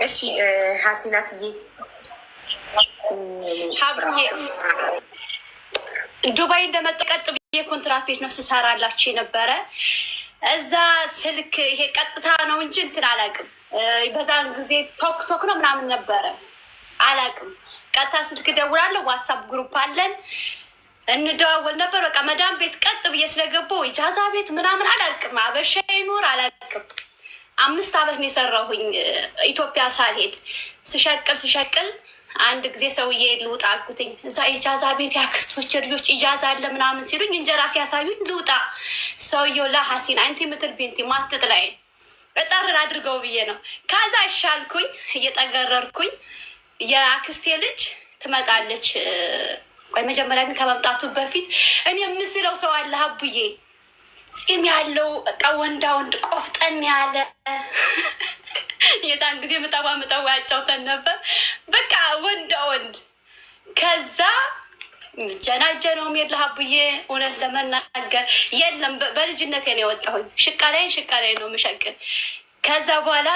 እሺ ሀሲናትዬ ሀብዬ ዱባይ እንደመጣሁ ቀጥ ብዬ ኮንትራት ቤት ነው ስሰራላችሁ የነበረ። እዛ ስልክ ይሄ ቀጥታ ነው እንጂ እንትን አላውቅም። በዛን ጊዜ ቶክ ነው ምናምን ነበረ አላውቅም። ቀጥታ ስልክ ደውላለሁ። ዋትሳፕ ግሩፕ አለን እንደዋወል ነበር። በቃ መዳም ቤት ቀጥ ብዬ ስለገባሁ ኢጃዛ ቤት ምናምን አላውቅም። አበሻ ይኖር አላውቅም። 5 ዓመት ነው የሰራሁኝ ኢትዮጵያ ሳልሄድ። ስሸቅል አንድ ጊዜ ሰውዬ ልውጣ አልኩትኝ። እዛ ኢጃዛ ቤት ያክስቶች ልጆች ኢጃዛ አለ ምናምን ሲሉኝ እንጀራ ሲያሳዩኝ ልውጣ። ሰውየው ሀሲን አንቲ ምትል ቤንቲ ማትጥ ላይ እጠርን አድርገው ብዬ ነው። ከዛ ይሻልኩኝ እየጠገረርኩኝ የአክስቴ ልጅ ትመጣለች። ወይ መጀመሪያ ግን ከመምጣቱ በፊት እኔ የምስለው ሰው አለ ሀቡዬ፣ ፂም ያለው በቃ ወንዳ ወንድ ቆፍጠን ያለ የዛን ጊዜ ምጠዋ ያጫውተን ነበር። በቃ ወንዳ ወንድ። ከዛ ጀናጀነውም የለ ሀቡዬ፣ እውነት ለመናገር የለም። በልጅነቴ ነው የወጣሁኝ። ሽቃላይ ነው የምሸቅል። ከዛ በኋላ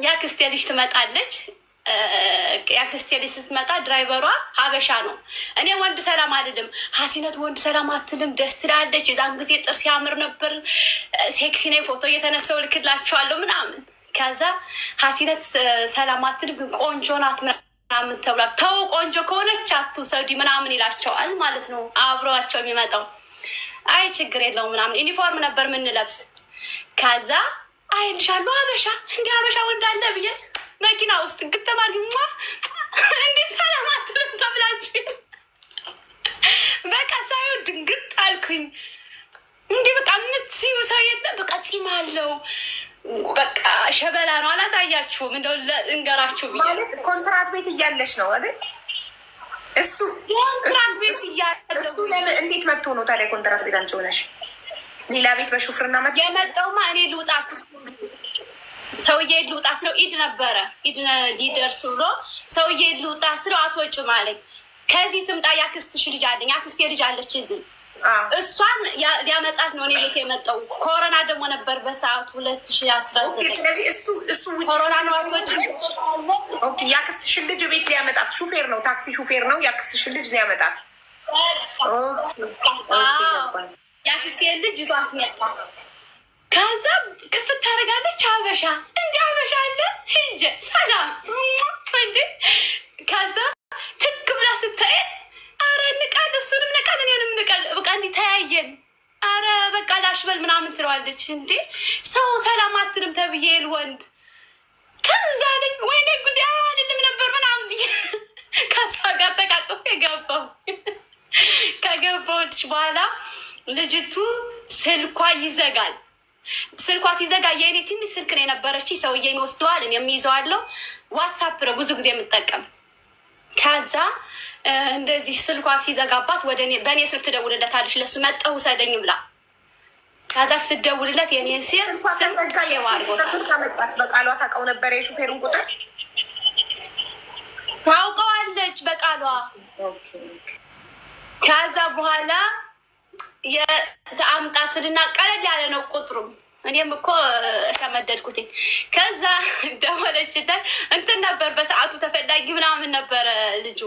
የአክስቴ ልጅ ትመጣለች። የአክስቴ ልጅ ስትመጣ ድራይቨሯ ሀበሻ ነው። እኔ ወንድ ሰላም አልልም። ሀሲነት ወንድ ሰላም አትልም፣ ደስ ትላለች። የዛን ጊዜ ጥርስ ያምር ነበር። ሴክሲ ነኝ፣ ፎቶ እየተነሳው ልክላቸዋለሁ ምናምን። ከዛ ሀሲነት ሰላም አትልም ግን ቆንጆ ናት ምናምን ተብሏል። ተው ቆንጆ ከሆነች አትውሰዱ ምናምን ይላቸዋል ማለት ነው አብረዋቸው የሚመጣው። አይ ችግር የለውም ምናምን። ዩኒፎርም ነበር ምንለብስ። ከዛ አይልሻለሁ ሀበሻ እንዲህ ሀበሻ ወንድ አለ ብዬ መኪና ውስጥ ግተማሪማ እንዲህ ሰላም አትልም ተብላችሁ በቃ ሳየው ድንግጥ አልኩኝ። እንዲህ በቃ የምትሲው ሰው የለም። በቃ ፂም አለው በቃ ሸበላ ነው። አላሳያችሁም እንደው እንገራችሁ ብዬ ማለት ኮንትራት ቤት እያለች ነው አይደል? እሱ ኮንትራት ቤት እያለች እሱ ለምን እንዴት መጥቶ ነው ታዲያ ኮንትራት ቤት አንቺ ሆነሽ ሌላ ቤት በሹፍርና መጥቶ የመጣውማ? እኔ ልውጣ ሰውዬ ልውጣ ስለው ኢድ ነበረ። ኢድ ሊደርስ ብሎ ሰውዬ ልውጣ ስለው አትወጭም አለኝ። ከዚህ ትምጣ ያክስትሽ ልጅ አለኝ። አክስቴ ልጅ አለች እዚህ። እሷን ሊያመጣት ነው እኔ ቤት የመጣው። ኮሮና ደግሞ ነበር በሰዓቱ 2019። ስለዚህ እሱ ኮሮና ነው አትወጭም። ኦኬ ያክስትሽን ልጅ ቤት ሊያመጣት ሹፌር ነው፣ ታክሲ ሹፌር ነው። ያክስትሽን ልጅ ሊያመጣት ያክስቴ ልጅ ይዟት መጣ። ከዛ ክፍት ታደርጋለች። ሀበሻ እንዲ ሀበሻ አለ ሂንጀ ሰላም እንዴ። ከዛ ትክ ብላ ስታይ አረ ንቃል፣ እሱንም ንቃል፣ እኔንም ንቃል። በቃ እንዲህ ተያየን። አረ በቃ ላሽበል ምናምን ትለዋለች። እንዴ ሰው ሰላም አትልም ተብዬ ወንድ ትዝ አለኝ። ወይኔ ጉዳይ አልልም ነበር ምናምን ብዬ ከሷ ጋር ተቃቅፌ ገባሁ። ከገባሁች በኋላ ልጅቱ ስልኳ ይዘጋል። ስልኳ ሲዘጋ የእኔ ትንሽ ስልክ ነው የነበረች። ሰውዬ የሚወስደዋል እኔ የሚይዘዋለሁ። ዋትሳፕ ነው ብዙ ጊዜ የምጠቀም። ከዛ እንደዚህ ስልኳ ሲዘጋባት በእኔ ስልክ ትደውልለታለች። ለሱ መጠው ውሰደኝ ብላ። ከዛ ስትደውልለት የኔን ሲል ስልክ በቃሏ ታውቀው ነበረ። የሹፌሩን ቁጥር ታውቀዋለች በቃሏ። ከዛ በኋላ የአምጣትንና ቀለል ያለ ነው ቁጥሩም። እኔም እኮ ተመደድኩት። ከዛ ደወለችለት። እንትን ነበር በሰዓቱ ተፈላጊ ምናምን ነበረ ልጁ።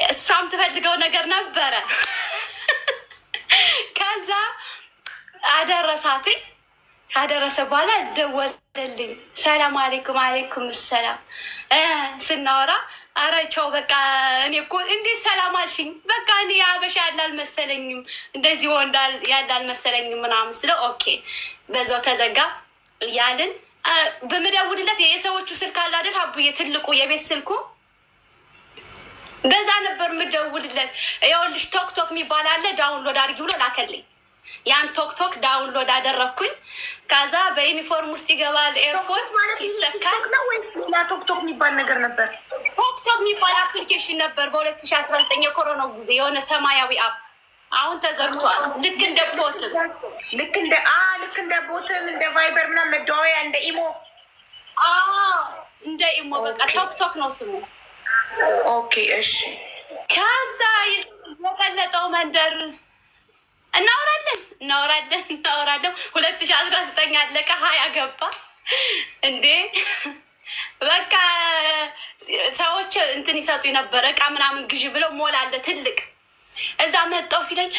እሷም ትፈልገው ነገር ነበረ። ከዛ አደረሳትኝ። ካደረሰ በኋላ ደወለልኝ። ሰላም አሌይኩም። አሌይኩም ሰላም ስናወራ አረ ቻው በቃ እኔ እኮ እንዴት ሰላም አልሽኝ? በቃ እኔ አበሻ ያለ አልመሰለኝም፣ እንደዚህ ወንድ ያለ አልመሰለኝም ምናምን ስለው ኦኬ በዛው ተዘጋ ያልን። በምደውልለት የሰዎቹ ስልክ አለ አይደል ሀቡዬ፣ ትልቁ የቤት ስልኩ በዛ ነበር ምደውልለት። ይኸውልሽ ቶክ የሚባል አለ ዳውንሎድ አድርጊ ብሎ ላከልኝ። ያን ቶክ ዳውንሎድ አደረግኩኝ። ከዛ በዩኒፎርም ውስጥ ይገባል። ኤርፎርት ይሰካል። ሌላ ቶክ የሚባል ነገር ነበር። ቶክ የሚባል አፕሊኬሽን ነበር በ2019 የኮሮናው ጊዜ የሆነ ሰማያዊ አፕ። አሁን ተዘግቷል። ልክ እንደ ቦትም እንደ ቦትም እንደ ቫይበር ምናምን መደዋወያ እንደ ኢሞ እንደ ኢሞ በቃ ቶክ ነው ስሙ። ኦኬ እሺ። ከዛ የቀለጠው መንደር እናወራለን 2019 አለቀ። 20 ገባ እንዴ በቃ ሰዎች እንትን ይሰጡኝ ነበር እቃ ምናምን ግዢ ብለው ሞላለ ትልቅ እዛ መጣው ሲለኝ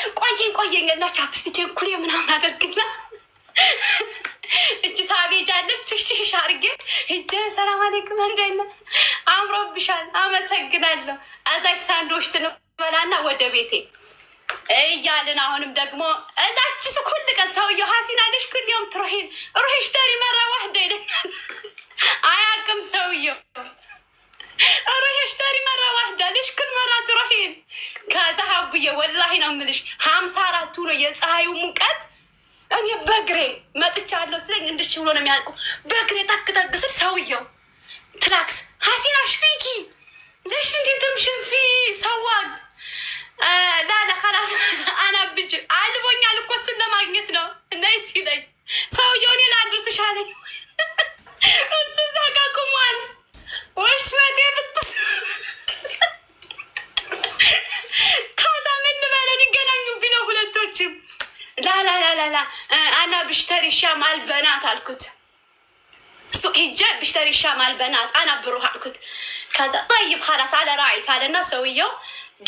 ቆየኝ እና ቻፕስቲኬን ኩሌ ምናምን አደርግና እቺ ሳቤጃለች ሽሽሽ አርጌ ሂጄ ሰላም አለይኩም እንደና አምሮብሻል አመሰግናለሁ እዛች ሳንዶች ትንበላና ወደ ቤቴ እያልን አሁንም ደግሞ እዛች ስኩል ቀን ሰውየው ሀሲን አለሽ ኩሊዮም ትሮሂን ሩሂሽ ተሪ መራ ዋህደ ይለኛል። አያውቅም ሰውየው ሩሂሽ ተሪ መራ ዋህደ ልሽ ኩል መራ ትሮሂን ከዛ ሀቡዬ ወላሂ ነው የምልሽ 54 ነው የፀሐዩ ሙቀት እኔ በእግሬ መጥቻለሁ ስለኝ እንድሽ ብሎ ነው የሚያልቁ በእግሬ ታክታግስል ሰውየው ትላክስ ሀሲን አሽፊኪ ለሽ እንዴ ተምሽንፊ ሰዋግ ላላ خلاص انا ብጅ አልቦኛል እኮ እሱን ለማግኘት ነው ነይ ሲለኝ ሰውየው እኔን አድርትሽ አለኝ። እሱ ዛጋ ቁሟል ወሽ ወዴ ብት ካዛ ምን በለን ይገናኙ ቢለው ሁለቶችም ላላላላላ አና ብሽተሪ ሻማል በናት አልኩት። እሱ ሂጄ ብሽተሪ ሻማል በናት አና ብሩህ አልኩት። ከዛ طيب خلاص على راعي ካለና ሰውየው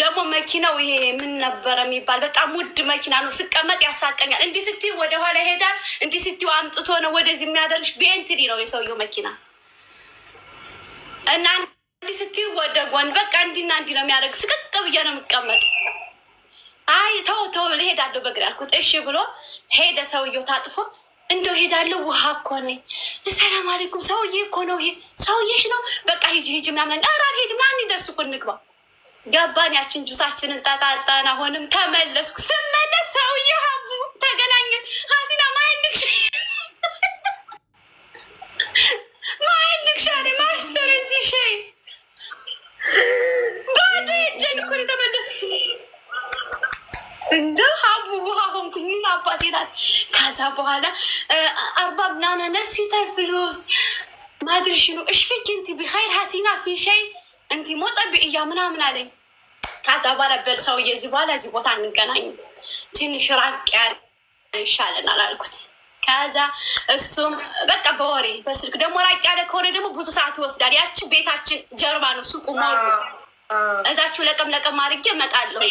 ደግሞ መኪናው ይሄ ምን ነበር የሚባል በጣም ውድ መኪና ነው። ስቀመጥ ያሳቀኛል። እንዲህ ስትይ ወደ ኋላ ይሄዳል፣ እንዲህ ስትይ አምጥቶ ነው ወደዚህ የሚያደርሽ። ቤንትሊ ነው የሰውየው መኪና እና እንዲህ ስትይ ወደ ጎን በቃ እንዲና እንዲህ ነው የሚያደርግ። ስቅቅ ብዬ ነው የምቀመጥ። አይ ተው ልሄዳለሁ በእግሬ አልኩት። እሺ ብሎ ሄደ። ሰውየው ታጥፎ እንደው ሄዳለሁ ውሃ እኮ ነኝ። ሰላም አለይኩም ሰውዬ እኮ ነው ይሄ ሰውዬሽ ነው በቃ ሂጂ ምናምን። ኧረ አልሄድም ማን ይደርስ እኮ እንግባ ገባን። ያችን ጁሳችንን ጣጣጣን። አሁንም ተመለስኩ። ስመለስ ሰውዬው ሀቡ ተገናኘን። ሀሲና ማይንድክሽ ማሽተረዚህ ሸይ ባዶ የጀን እኮ የተመለስኩ እንደ ሀቡ ውሃ ሆንኩኝ። ምን አባቴ ናት። ከዛ በኋላ አርባብ ናና ነሲተር ፍሉስ ማድርሽ ነው እሽፊክ እንቲ ቢኸይር ሀሲና ፊ ሸይ እንቲ ሞጠቢ እያ ምናምን አለኝ። ከዛ በኋላ በል ሰውዬ እዚህ በኋላ እዚህ ቦታ እንገናኝ ትንሽ ራቅ ያለ ይሻለናል አልኩት። ከዛ እሱም በቃ በወሬ በስልክ ደግሞ ራቅ ያለ ከሆነ ደግሞ ብዙ ሰዓት ይወስዳል። ያቺ ቤታችን ጀርባ ነው ሱቁ ሞሉ። እዛችሁ ለቀም አድርጌ እመጣለሁ።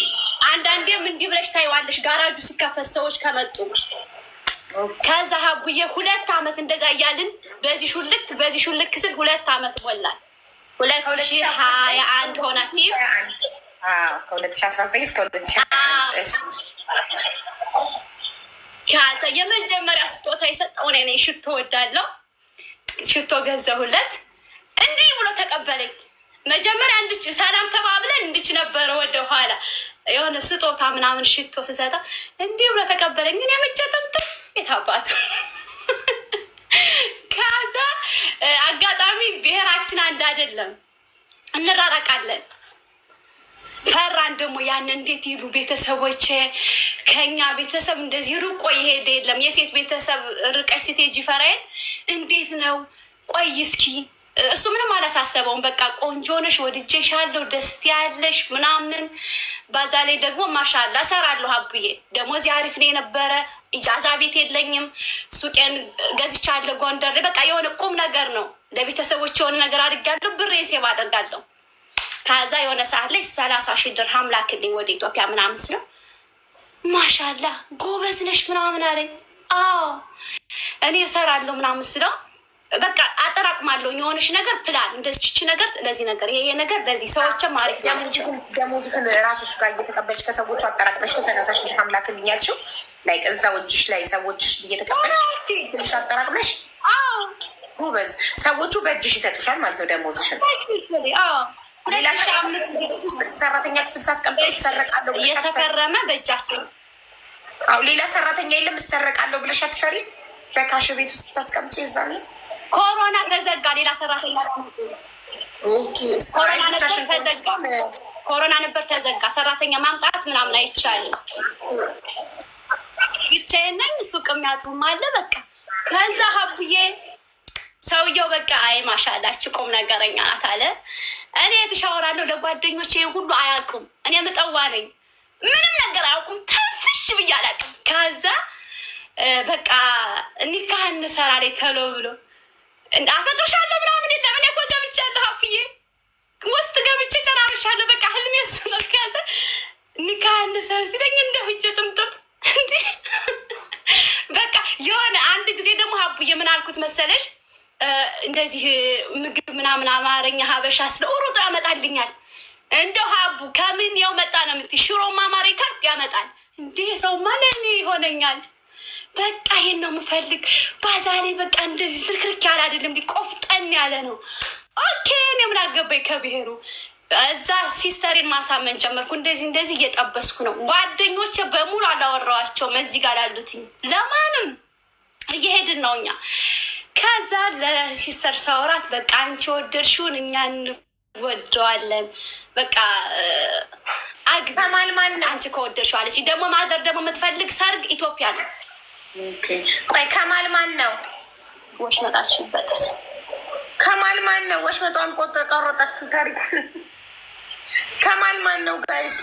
አንዳንዴም እንዲህ ብለሽ ታይዋለሽ ጋራጁ ሲከፈት ሰዎች ከመጡ። ከዛ ሀቡዬ 2 ዓመት እንደዛ እያልን በዚህ ሹልክ ስል 2 ዓመት ሞላል። 2021 ሆናት ከ2019 እስከ 2021 ከዛ የመጀመሪያ ስጦታ የሰጠው እኔ ነኝ። ሽቶ ወዳለው ሽቶ ገዛሁለት። እንዲህ ብሎ ተቀበለኝ። መጀመሪያ እንድች ሰላም ተባብለን እንድች ነበረ ወደ ኋላ የሆነ ስጦታ ምናምን ሽቶ ስሰጣ እንዲህ ብሎ ተቀበለኝ። እኔ መጨተምት የታባቱ ከዛ አጋጣሚ ብሔራችን አንድ አይደለም፣ እንራራቃለን። ፈራን ደግሞ ያን እንዴት ይሉ ቤተሰቦች ከኛ ቤተሰብ እንደዚህ ርቆ ይሄድ የለም። የሴት ቤተሰብ ርቀሽ ስትሄጂ ፈራይን እንዴት ነው? ቆይ እስኪ እሱ ምንም አላሳሰበውም። በቃ ቆንጆ ነሽ፣ ወድጄሻለሁ፣ ደስ ያለሽ ምናምን። በዛ ላይ ደግሞ ማሻላ እሰራለሁ። አቡዬ ደሞዝ አሪፍ ነው የነበረ። ኢጃዛ ቤት የለኝም፣ ሱቄን ገዝቻለሁ ጎንደር። በቃ የሆነ ቁም ነገር ነው። ለቤተሰቦች የሆነ ነገር አድርጋለሁ፣ ብሬ ሴብ አደርጋለሁ። ከዛ የሆነ ሰዓት ላይ 30,000 ድርሃም ላክልኝ ወደ ኢትዮጵያ ምናምን ስለው ማሻላ ጎበዝ ነሽ ምናምን አለኝ። አዎ እኔ እሰራለሁ ምናምን ስለው በቃ አጠራቅማለሁ የሆነች ነገር ፕላን እንደዚች ነገር ለዚህ ነገር ይሄ ነገር ለዚህ ሰዎችም አሪፍ ደሞዝህን ራስሽ ጋር እየተቀበልሽ ከሰዎቹ አጠራቅመሽ ነው 30,000 ድርሃም ላክልኝ ያልሽው? ላይክ እዛው እጅሽ ላይ ሰዎች እየተቀበልሽ ትንሽ አጠራቅመሽ? ጎበዝ። ሰዎቹ በእጅሽ ይሰጡሻል ማለት ነው ደሞዝሽን? ሌላ ውስጥ ሰራተኛ ክፍል ሳስቀምጠው ይሰረቃለሁ እየተፈረመ በእጃቸው። አዎ ሌላ ሰራተኛ የለም እሰረቃለሁ ብለሽ አትፈሪም? በካሽ ቤት ውስጥ ታስቀምጪ ይዛል። ኮሮና ተዘጋ። ሌላ ሰራተኛ ኮሮና ነበር ተዘጋ። ሰራተኛ ማምጣት ምናምን አይቻልም። ብቻዬን ነኝ። ሱቅ የሚያጥሩም አለ። በቃ ከዛ ሀቡዬ ሰውየው በቃ አይ ማሻላች ቁም ነገረኛ ናት አለ። እኔ የተሻወራለሁ ለጓደኞቼ ሁሉ አያውቁም። እኔ ምጠዋ ነኝ። ምንም ነገር አያውቁም። ተፍሽ ብዬ አላውቅም። ከዛ በቃ ኒካህ እንሰራ ላይ ተሎ ብሎ አፈቅርሻለሁ ምናምን የለም። እኔ እኮ ውስጥ ገብቼ ጨራርሻለሁ። በቃ ህልሜ እሱ ነው። ከያዘ ኒካህ እንሰር ሲለኝ እንደው ሂጅ ጥምጥም እንዴ በቃ የሆነ አንድ ጊዜ ደግሞ ሀቡዬ ምን አልኩት መሰለሽ? እንደዚህ ምግብ ምናምን አማርኛ ሀበሻ ስለ ሩጦ ያመጣልኛል። እንደው ሀቡ ከምን ያው መጣ ነው የምትይ? ሽሮማ አማሪካ ያመጣል እንዴ ሰውማ ለእኔ ይሆነኛል። በቃ ይሄን ነው የምፈልግ። ባዛሬ በቃ እንደዚህ ዝርክርክ ያለ አይደለም፣ ቆፍጠን ያለ ነው። ኦኬ እኔ ምን አገባኝ ከብሔሩ። እዛ ሲስተሬን ማሳመን ጀመርኩ። እንደዚህ እየጠበስኩ ነው። ጓደኞቼ በሙሉ አላወራኋቸውም። እዚህ ጋር ያሉት ለማንም እየሄድን ነው እኛ። ከዛ ለሲስተር ሳወራት በቃ አንቺ ወደድሽውን እኛ እንወደዋለን። በቃ ከማል ማን ነው? አንቺ ከወደድሽው አለች። ደግሞ ማዘር ደግሞ የምትፈልግ ሰርግ ኢትዮጵያ ነው። ቆይ ከማል ማን ነው? ወሽመጣችሁ ይበጠስ። ከማል ማን ነው? ወሽመጣን ቆረጣችሁ ታሪክ። ከማል ማን ነው ጋይስ?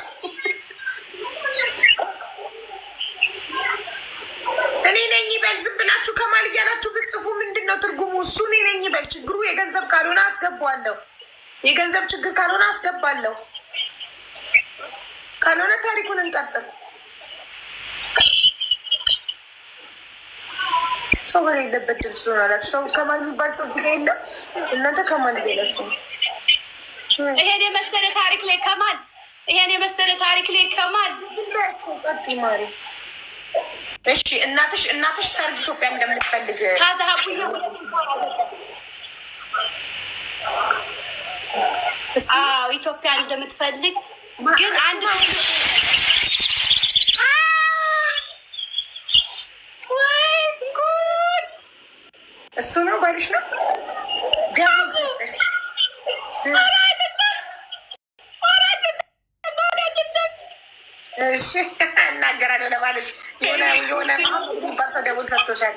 እኔ ነኝ ይበል። ዝም ብላችሁ ከማል እያላችሁ ብትጽፉ ምንድን ነው ትርጉሙ? እሱ እኔ ነኝ ይበል። ችግሩ የገንዘብ ካልሆነ አስገባለሁ። የገንዘብ ችግር ካልሆነ አስገባለሁ። ካልሆነ ታሪኩን እንቀጥል። ሰው በሌለበት ድል ስለሆናላችሁ ሰው ከማል የሚባል ሰው እዚህ ጋ የለም። እናንተ ከማል እያላችሁ ይሄን የመሰለ ታሪክ ላይ ከማል ይሄን የመሰለ ታሪክ ላይ ከማል ቀጥ ማሪ። እሺ እናትሽ ሰርግ ኢትዮጵያ እንደምትፈልግ ካዛሀቡ ኢትዮጵያ እንደምትፈልግ ግን አንድ እሱ ነው ባልሽ ነው ደሞ ሰጠሽ እሺ እናገራለሁ ለባልሽ የሆነ የሚባል ሰው ደቡል ሰጥቶሻል።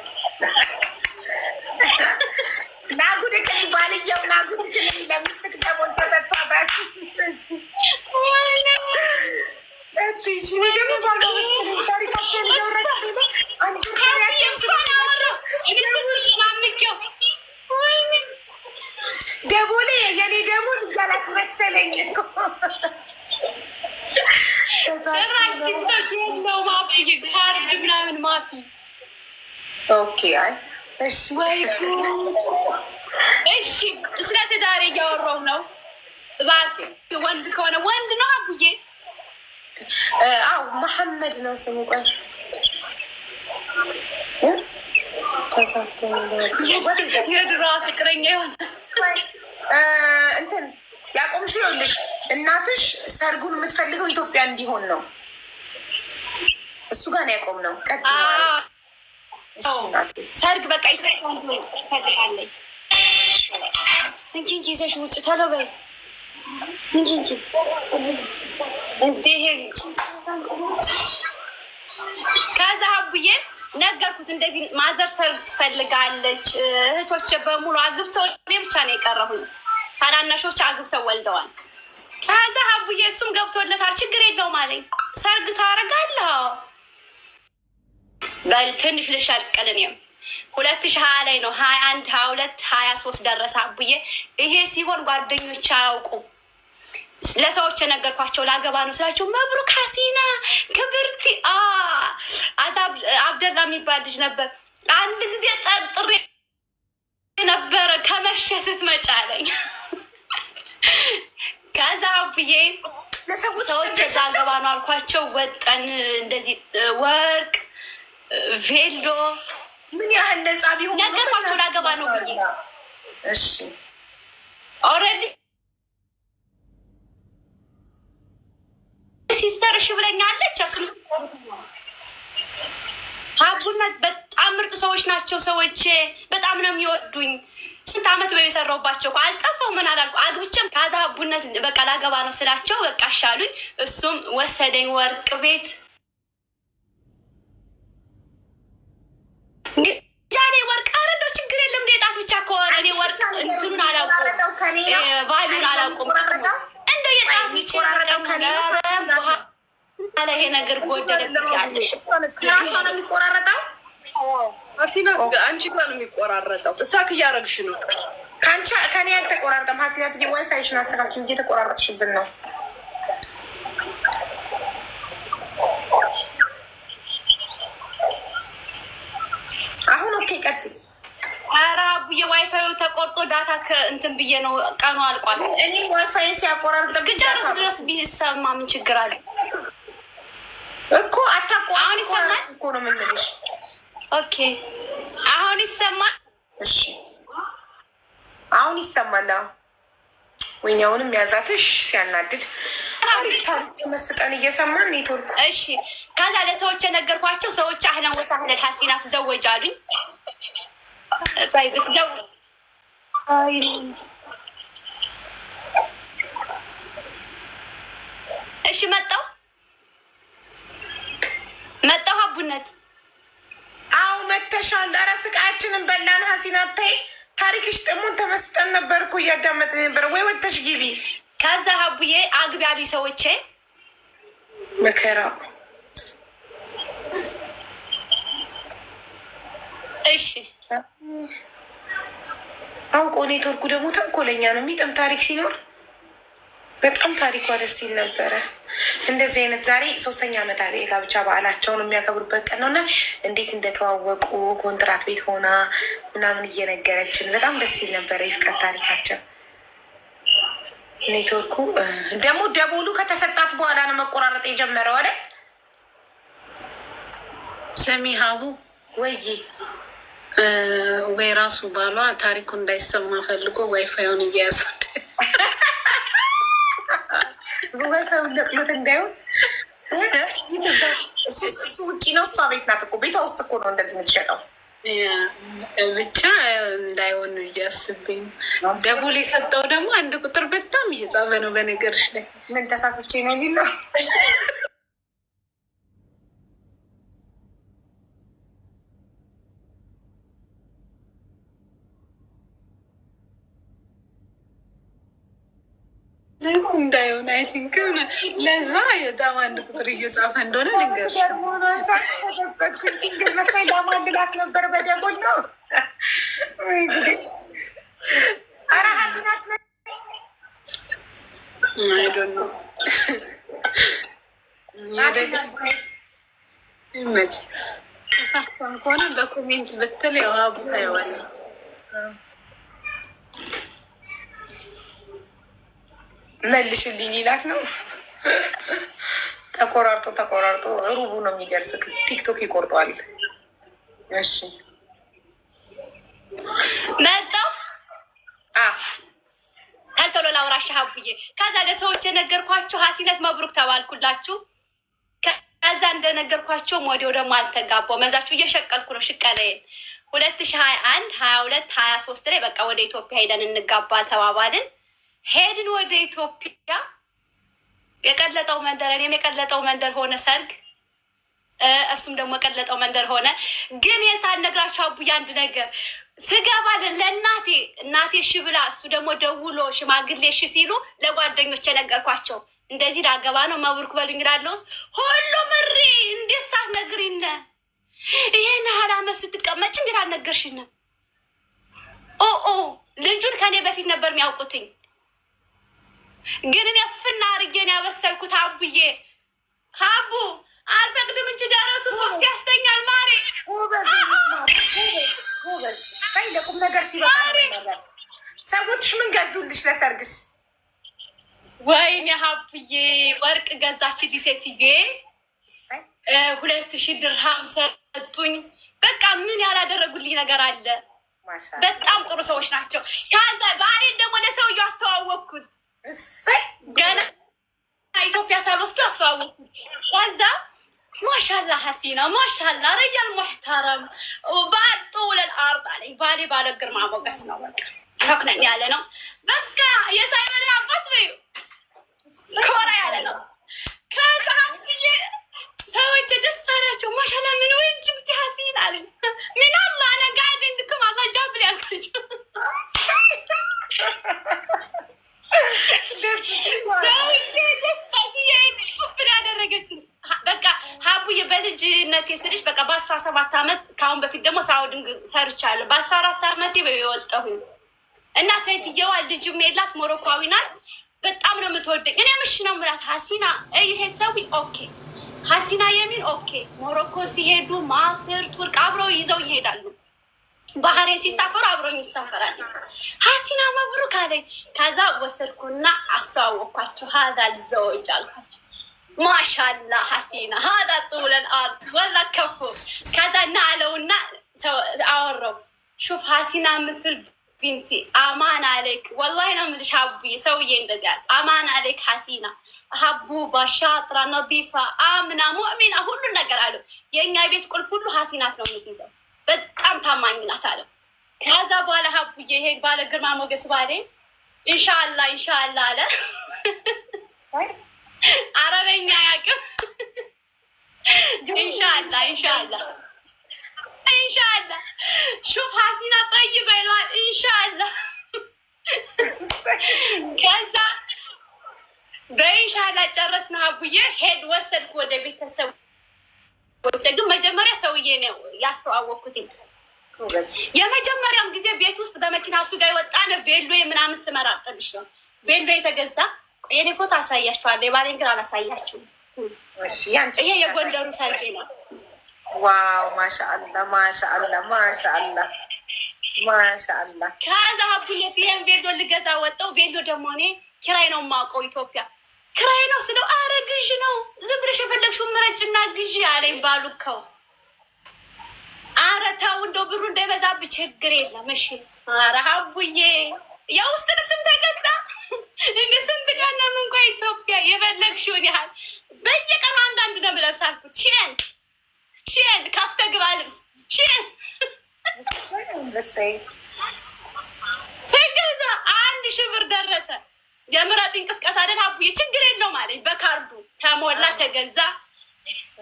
ናጉድ ክል ባልየው ናጉድ ክል ለሚስትክ ደቡል ተሰጥቷታል። ደግሞ ባዶ ታሪካቸውን ደውረች አንድ ሰሪያቸው ደቦሌ የኔ ደቦል እያላት መሰለኝ እኮ ሰራሽ ቲክቶክ የለው ማፊ ሀርድ ምናምን ማፊ። ኦኬ አይ እሺ ወይ ጉድ። እሺ ስለ ትዳር እያወራሁ ነው። እባክህ ወንድ ከሆነ ወንድ ነው አቡዬ። አው መሐመድ ነው ስሙ። ቆይ ተሳስቶ ነው የድሮ ፍቅረኛ ይሆን እንትን ያቆምሽ። ይኸውልሽ እናትሽ ሰርጉን የምትፈልገው ኢትዮጵያ እንዲሆን ነው። እሱ ጋር ነው ያቆምነው። ሰርግ በቃ ይፈልጋለኝ። እንጂ ይዘሽ ውጭ ቶሎ በይ እንጂ እንዴ ከዛ አቡዬ ነገርኩት። እንደዚህ ማዘር ሰርግ ትፈልጋለች። እህቶች በሙሉ አግብተው እኔ ብቻ ነው የቀረሁኝ። ታናናሾች አግብተው ወልደዋል። ከዛ አቡዬ እሱም ገብቶለታል። ችግር የለውም አለኝ። ሰርግ ታደርጋለህ በል ትንሽ ልሻልቀል። እኔም 2020 ላይ ነው 21 22 23 ደረሰ አቡዬ። ይሄ ሲሆን ጓደኞች አያውቁም። ለሰዎች የነገርኳቸው ላገባ ነው ስላቸው መብሩክ ሀሲና ክብርቲ አብደላ የሚባል ልጅ ነበር። አንድ ጊዜ ጠርጥሬ ነበረ ከመሸ ስትመጪ አለኝ። ከዛ አቡዬ ሰዎች ላገባ ነው አልኳቸው። ወጠን እንደዚህ ወርቅ ቬሎ ምን ያህል ነጻ ቢሆን ነገርኳቸው ላገባ ነው ብዬ። እሺ ኦልሬዲ ሲስተር እሺ ብለኛለች። ሀቡና በጣም ምርጥ ሰዎች ናቸው። ሰዎች በጣም ነው የሚወዱኝ። ስንት ዓመት በ የሰራሁባቸው አልጠፋሁ። ምን አላልኩ አግብቼም ከዛ ሀቡነት በቃ ላገባ ነው ስላቸው በቃ አሻሉኝ። እሱም ወሰደኝ ወርቅ ቤት ጃኔ ወርቅ አረደው። ችግር የለም ጣት ብቻ ከሆነ እኔ ወርቅ እንትኑን አላውቁም፣ ቫሊዩን አላውቁም። እንደ የጣት ብቻ አለ ይሄ ነገር ጎደለብት ያለሽ ራሷ ነው የሚቆራረጠው። አሲና አንቺ ጋር ነው የሚቆራረጠው። እስታክ እያረግሽ ነው። አንቺ ከኔ ያልተቆራረጠም ሀሲናት ዋይፋይሽን አስተካክዩ፣ እየተቆራረጥሽብን ነው። አሁን ኦኬ ቀጥይ። ኧረ አቡዬ ዋይፋዩ ተቆርጦ ዳታ እንትን ብዬ ነው ቀኑ አልቋል። እኔም ዋይፋይ ሲያቆራርጥ እስክጨርስ ድረስ ቢሰማ ምን ችግር አለ እኮ? አሁን ይሰማል እኮ ነው የምንልሽ። ኦኬ አሁን ይሰማል። እሺ አሁን ይሰማል። ወይኔ አሁንም ያዛትሽ ሲያናድድ። አሪፍ ታሪክ መስጠን እየሰማን ኔትወርኩ። እሺ ከዛ ለሰዎች የነገርኳቸው ሰዎች አህለን ወሳህለን ሀሲና ትዘወጃሉኝ። እሺ መጣሁ አቡነት። አዎ መተሻል። ኧረ ስቃያችንን በላን። ሀሲናት ተይ ታሪክሽ ጥሙን ተመስጠን ነበር እኮ እያዳመጥን ነበር። ወይ ወተሽ ግቢ። ከዛ አቡዬ አግቢ ያሉኝ ሰዎቼ መከራ። እሺ አውቆ ኔትወርኩ ደግሞ ተንኮለኛ ነው። የሚጥም ታሪክ ሲኖር በጣም ታሪኳ ደስ ሲል ነበረ። እንደዚህ አይነት ዛሬ 3ኛ ዓመት የጋብቻ በዓላቸውን የሚያከብሩበት ቀን ነው እና እንዴት እንደተዋወቁ ኮንትራት ቤት ሆና ምናምን እየነገረችን በጣም ደስ ሲል ነበረ የፍቅር ታሪካቸው። ኔትወርኩ ደግሞ ደቦሉ ከተሰጣት በኋላ ነው መቆራረጥ የጀመረው አይደል? ሰሚ ሀቡ ወይ ራሱ ባሏ ታሪኩ እንዳይሰማ ፈልጎ ዋይፋዩን እያያዙት ዋይፋዩን ነቅሎት እንዳይሆን እሱ ውጭ ነው፣ እሷ ቤት ናት እኮ። ቤቷ ውስጥ እኮ ነው እንደዚህ የምትሸጠው። ብቻ እንዳይሆን እያስብኝ። ደቡል የሰጠው ደግሞ አንድ ቁጥር በጣም እየጻፈ ነው። በነገርሽ ላይ ምን ተሳስቼ ነው ሊላ እንዳይሆን አይ ቲንክ ለዛ በጣም አንድ ቁጥር እየጻፈ እንደሆነ ልንገርሽ። ሲንግል መስሎኝ ለማልላት ነበር። በደቦል ነው። ኧረ ሀሲናት አይዶን ነው ይመች። ተሳፍቷን ከሆነ በኮሜንት ብትል ያው ሀቡ ታየዋለ። መልሽልኝ ይላት ነው። ተቆራርጦ ሩቡ ነው የሚደርስ። ቲክቶክ ይቆርጧል። እሺ መጣሁ ተልተሎ ላውራሽ ሀቡዬ። ከዛ ለሰዎች የነገርኳቸው ሀሲነት መብሩክ ተባልኩላችሁ። ከዛ እንደነገርኳቸውም ወዲያው ደግሞ አልተጋባው መዛችሁ እየሸቀልኩ ነው ሽቀላዬን። 2021 22 23 ላይ በቃ ወደ ኢትዮጵያ ሄደን እንጋባል ተባባልን። ሄድን ወደ ኢትዮጵያ። የቀለጠው መንደር እኔም የቀለጠው መንደር ሆነ ሰርግ፣ እሱም ደግሞ የቀለጠው መንደር ሆነ። ግን የሳልነግራችሁ አቡዬ አንድ ነገር ስገባ ለእናቴ እሺ ብላ እሱ ደግሞ ደውሎ ሽማግሌ እሺ ሲሉ ለጓደኞች የነገርኳቸው እንደዚህ ላገባ ነው መብሩክ በሉኝ እላለሁስ። ሁሉም እሪ እንዴት ሳትነግሪን ይሄን ያህል ዓመት ስትቀመጭ እንዴት አልነገርሽን? ልጁን ከኔ በፊት ነበር የሚያውቁትኝ። ግን እኔ ፍና አርጌን ያበሰልኩት አቡዬ። ሀቡ አልፈቅድም እንጂ ደረቱ 3 ያስተኛል ማሬ። ሳይ ለቁም ነገር ሲበቃ ነገር ሰዎችሽ ምን ገዙልሽ ለሰርግሽ? ወይኔ ሀቡዬ ወርቅ ገዛችልኝ ሴትዬ። 2000 ድርሃም ሰጡኝ። በቃ ምን ያላደረጉልኝ ነገር አለ? በጣም ጥሩ ሰዎች ናቸው። ከዛ ባሌን ደግሞ ለሰውየው አስተዋወቅኩት። ገና ኢትዮጵያ ሳልወስዱ አስተዋወቅኩት። ከዛ ማሻላ ሀሲና ማሻላ ረያል ሙሕተረም በአጡ ለልአርድ አለኝ። ባሌ ባለ ግርማ ሞገስ ነው። በቃ ተክነን ያለ ነው። በቃ የሳይመን አባት በዩ ኮራ ያለ ነው። ከዛ ሰዎች ደስ አላቸው። ማሻላ ምን ወይ ጅብቲ ሀሲን አለኝ። ምን አላ አነ ጋድ እንድኩም አላ ጃብል ያልካቸው ያደረገችን በቃ ሀቡዬ በልጅነቴ ስልሽ በቃ በ17 ዓመት ከአሁን በፊት ደግሞ ሳውድን ሰርቻለሁ። በ14 ዓመቴ የወጣሁኝ እና ሴትየዋ ልጅም የላት ሞሮኳዊ ናት። በጣም ነው የምትወደኝ። እኔ ምሽ ነው የምላት ሀሲና ይሄት ሰዊ ኦኬ፣ ሀሲና የሚን ኦኬ። ሞሮኮ ሲሄዱ ማስር ቱርክ አብረው ይዘው ይሄዳሉ። ባህሬ ሲሳፈሩ አብረኝ ይሳፈራል። ሀሲና መብሩክ አለኝ። ከዛ ወሰድኩና አስተዋወቅኳቸው። ሀዛ ልዘወጅ አልኳቸው። ማሻላ ሀሲና ሀዳ ጡለን አርድ ወላ ከፉ። ከዛ እና አለውና አወራው ሹፍ ሀሲና ምትል ቢንቲ አማን አሌክ ወላሂ ነው የምልሽ ሀቡዬ፣ ሰውዬ እንደዚያ አማን አሌክ ሀሲና ሀቡባ ሻጥራ ነዲፋ አምና ሙእሚና ሁሉን ነገር አለው። የእኛ ቤት ቁልፍ ሁሉ ሀሲናት ነው የምትይዘው፣ በጣም ታማኝ ናት አለው። ከዛ በኋላ ሀቡዬ ይሄ ባለ ግርማ ሞገስ ባሌ ኢንሻአላ ኢንሻአላ አለ። አረበኛ ያቅም ኢንሻአላ ኢንሻአላ ኢንሻአላ ሹፍ ሀሲና ጠይበ ይለዋል። ኢንሻአላ ከዛ በኢንሻአላ ጨረስን። ሀቡዬ ሄድ ወሰድኩ ወደ ቤተሰብ። ግን መጀመሪያ ሰውዬ ነው ያስተዋወቅኩት። የመጀመሪያም ጊዜ ቤት ውስጥ በመኪና እሱ ጋር የወጣን ቬሎ ምናምን ስመራጥልሽ ነው ቬሎ የተገዛ። የኔ ፎቶ አሳያችኋለሁ፣ የባሌን ግን አላሳያችሁም። ይሄ የጎንደሩ ሰርጌ ነው። ዋው ማሻአላ ማሻአላ ማሻአላ ማሻአላ። ከዛ ሀቡዬ ይሄን ቬሎ ልገዛ ወጣው። ቬሎ ደግሞ እኔ ኪራይ ነው የማውቀው ኢትዮጵያ ክራይ ነው ስለው፣ አረ ግዥ ነው ዝም ብለሽ የፈለግሽውን ምረጭና ግዥ አለኝ ባሉከው። አረ ተው እንደው ብሩ እንዳይበዛብህ ችግር የለም እሺ። አረ ሀቡዬ የውስጥ ልብስም ተገዛ። እንደ ስንት ቀን ነው እንኳ ኢትዮጵያ የፈለግሽውን ያህል በየቀኑ አንዳንድ ነው የምለብስ አልኩት። ሺን ከፍተ ግባ ልብስ ሺን ስገዛ 1000 ብር ደረሰ። የምረጥ እንቅስቃሴ አይደል ሀቡዬ፣ ችግር የለውም አለኝ። በካርዱ ተሞላ ተገዛ።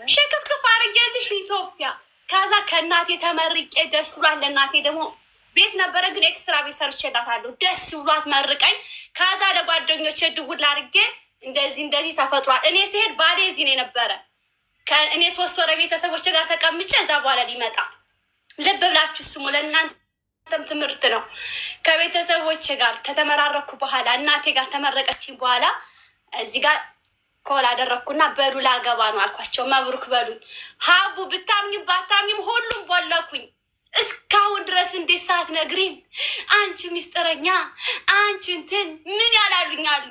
ሽክፍክፍ አድርጌልሽ ኢትዮጵያ። ከዛ ከእናቴ ተመርቄ ደስ ብሏት፣ ለእናቴ ደግሞ ቤት ነበረ ግን ኤክስትራ ቤት ሰርቼላታለሁ። ደስ ብሏት መርቀኝ። ከዛ ለጓደኞቼ ድውል አድርጌ እንደዚህ ተፈጥሯል። እኔ ሲሄድ ባሌ እዚህ ነው የነበረ። እኔ 3 ወር ቤተሰቦች ጋር ተቀምጬ እዛ በኋላ ሊመጣ ልብ ብላችሁ ስሙ፣ ለእናንተም ትምህርት ነው። ከቤተሰቦች ጋር ከተመራረኩ በኋላ እናቴ ጋር ተመረቀችኝ በኋላ እዚህ ጋር ኮል አደረግኩና በሉ ላገባ ነው አልኳቸው። መብሩክ በሉኝ። ሀቡ ብታምኝም ባታምኝም ሁሉም ቦለኩኝ። እስካሁን ድረስ እንዴት ሳትነግሪን አንቺ ሚስጥረኛ አንቺ እንትን ምን ያላሉኝ አሉ።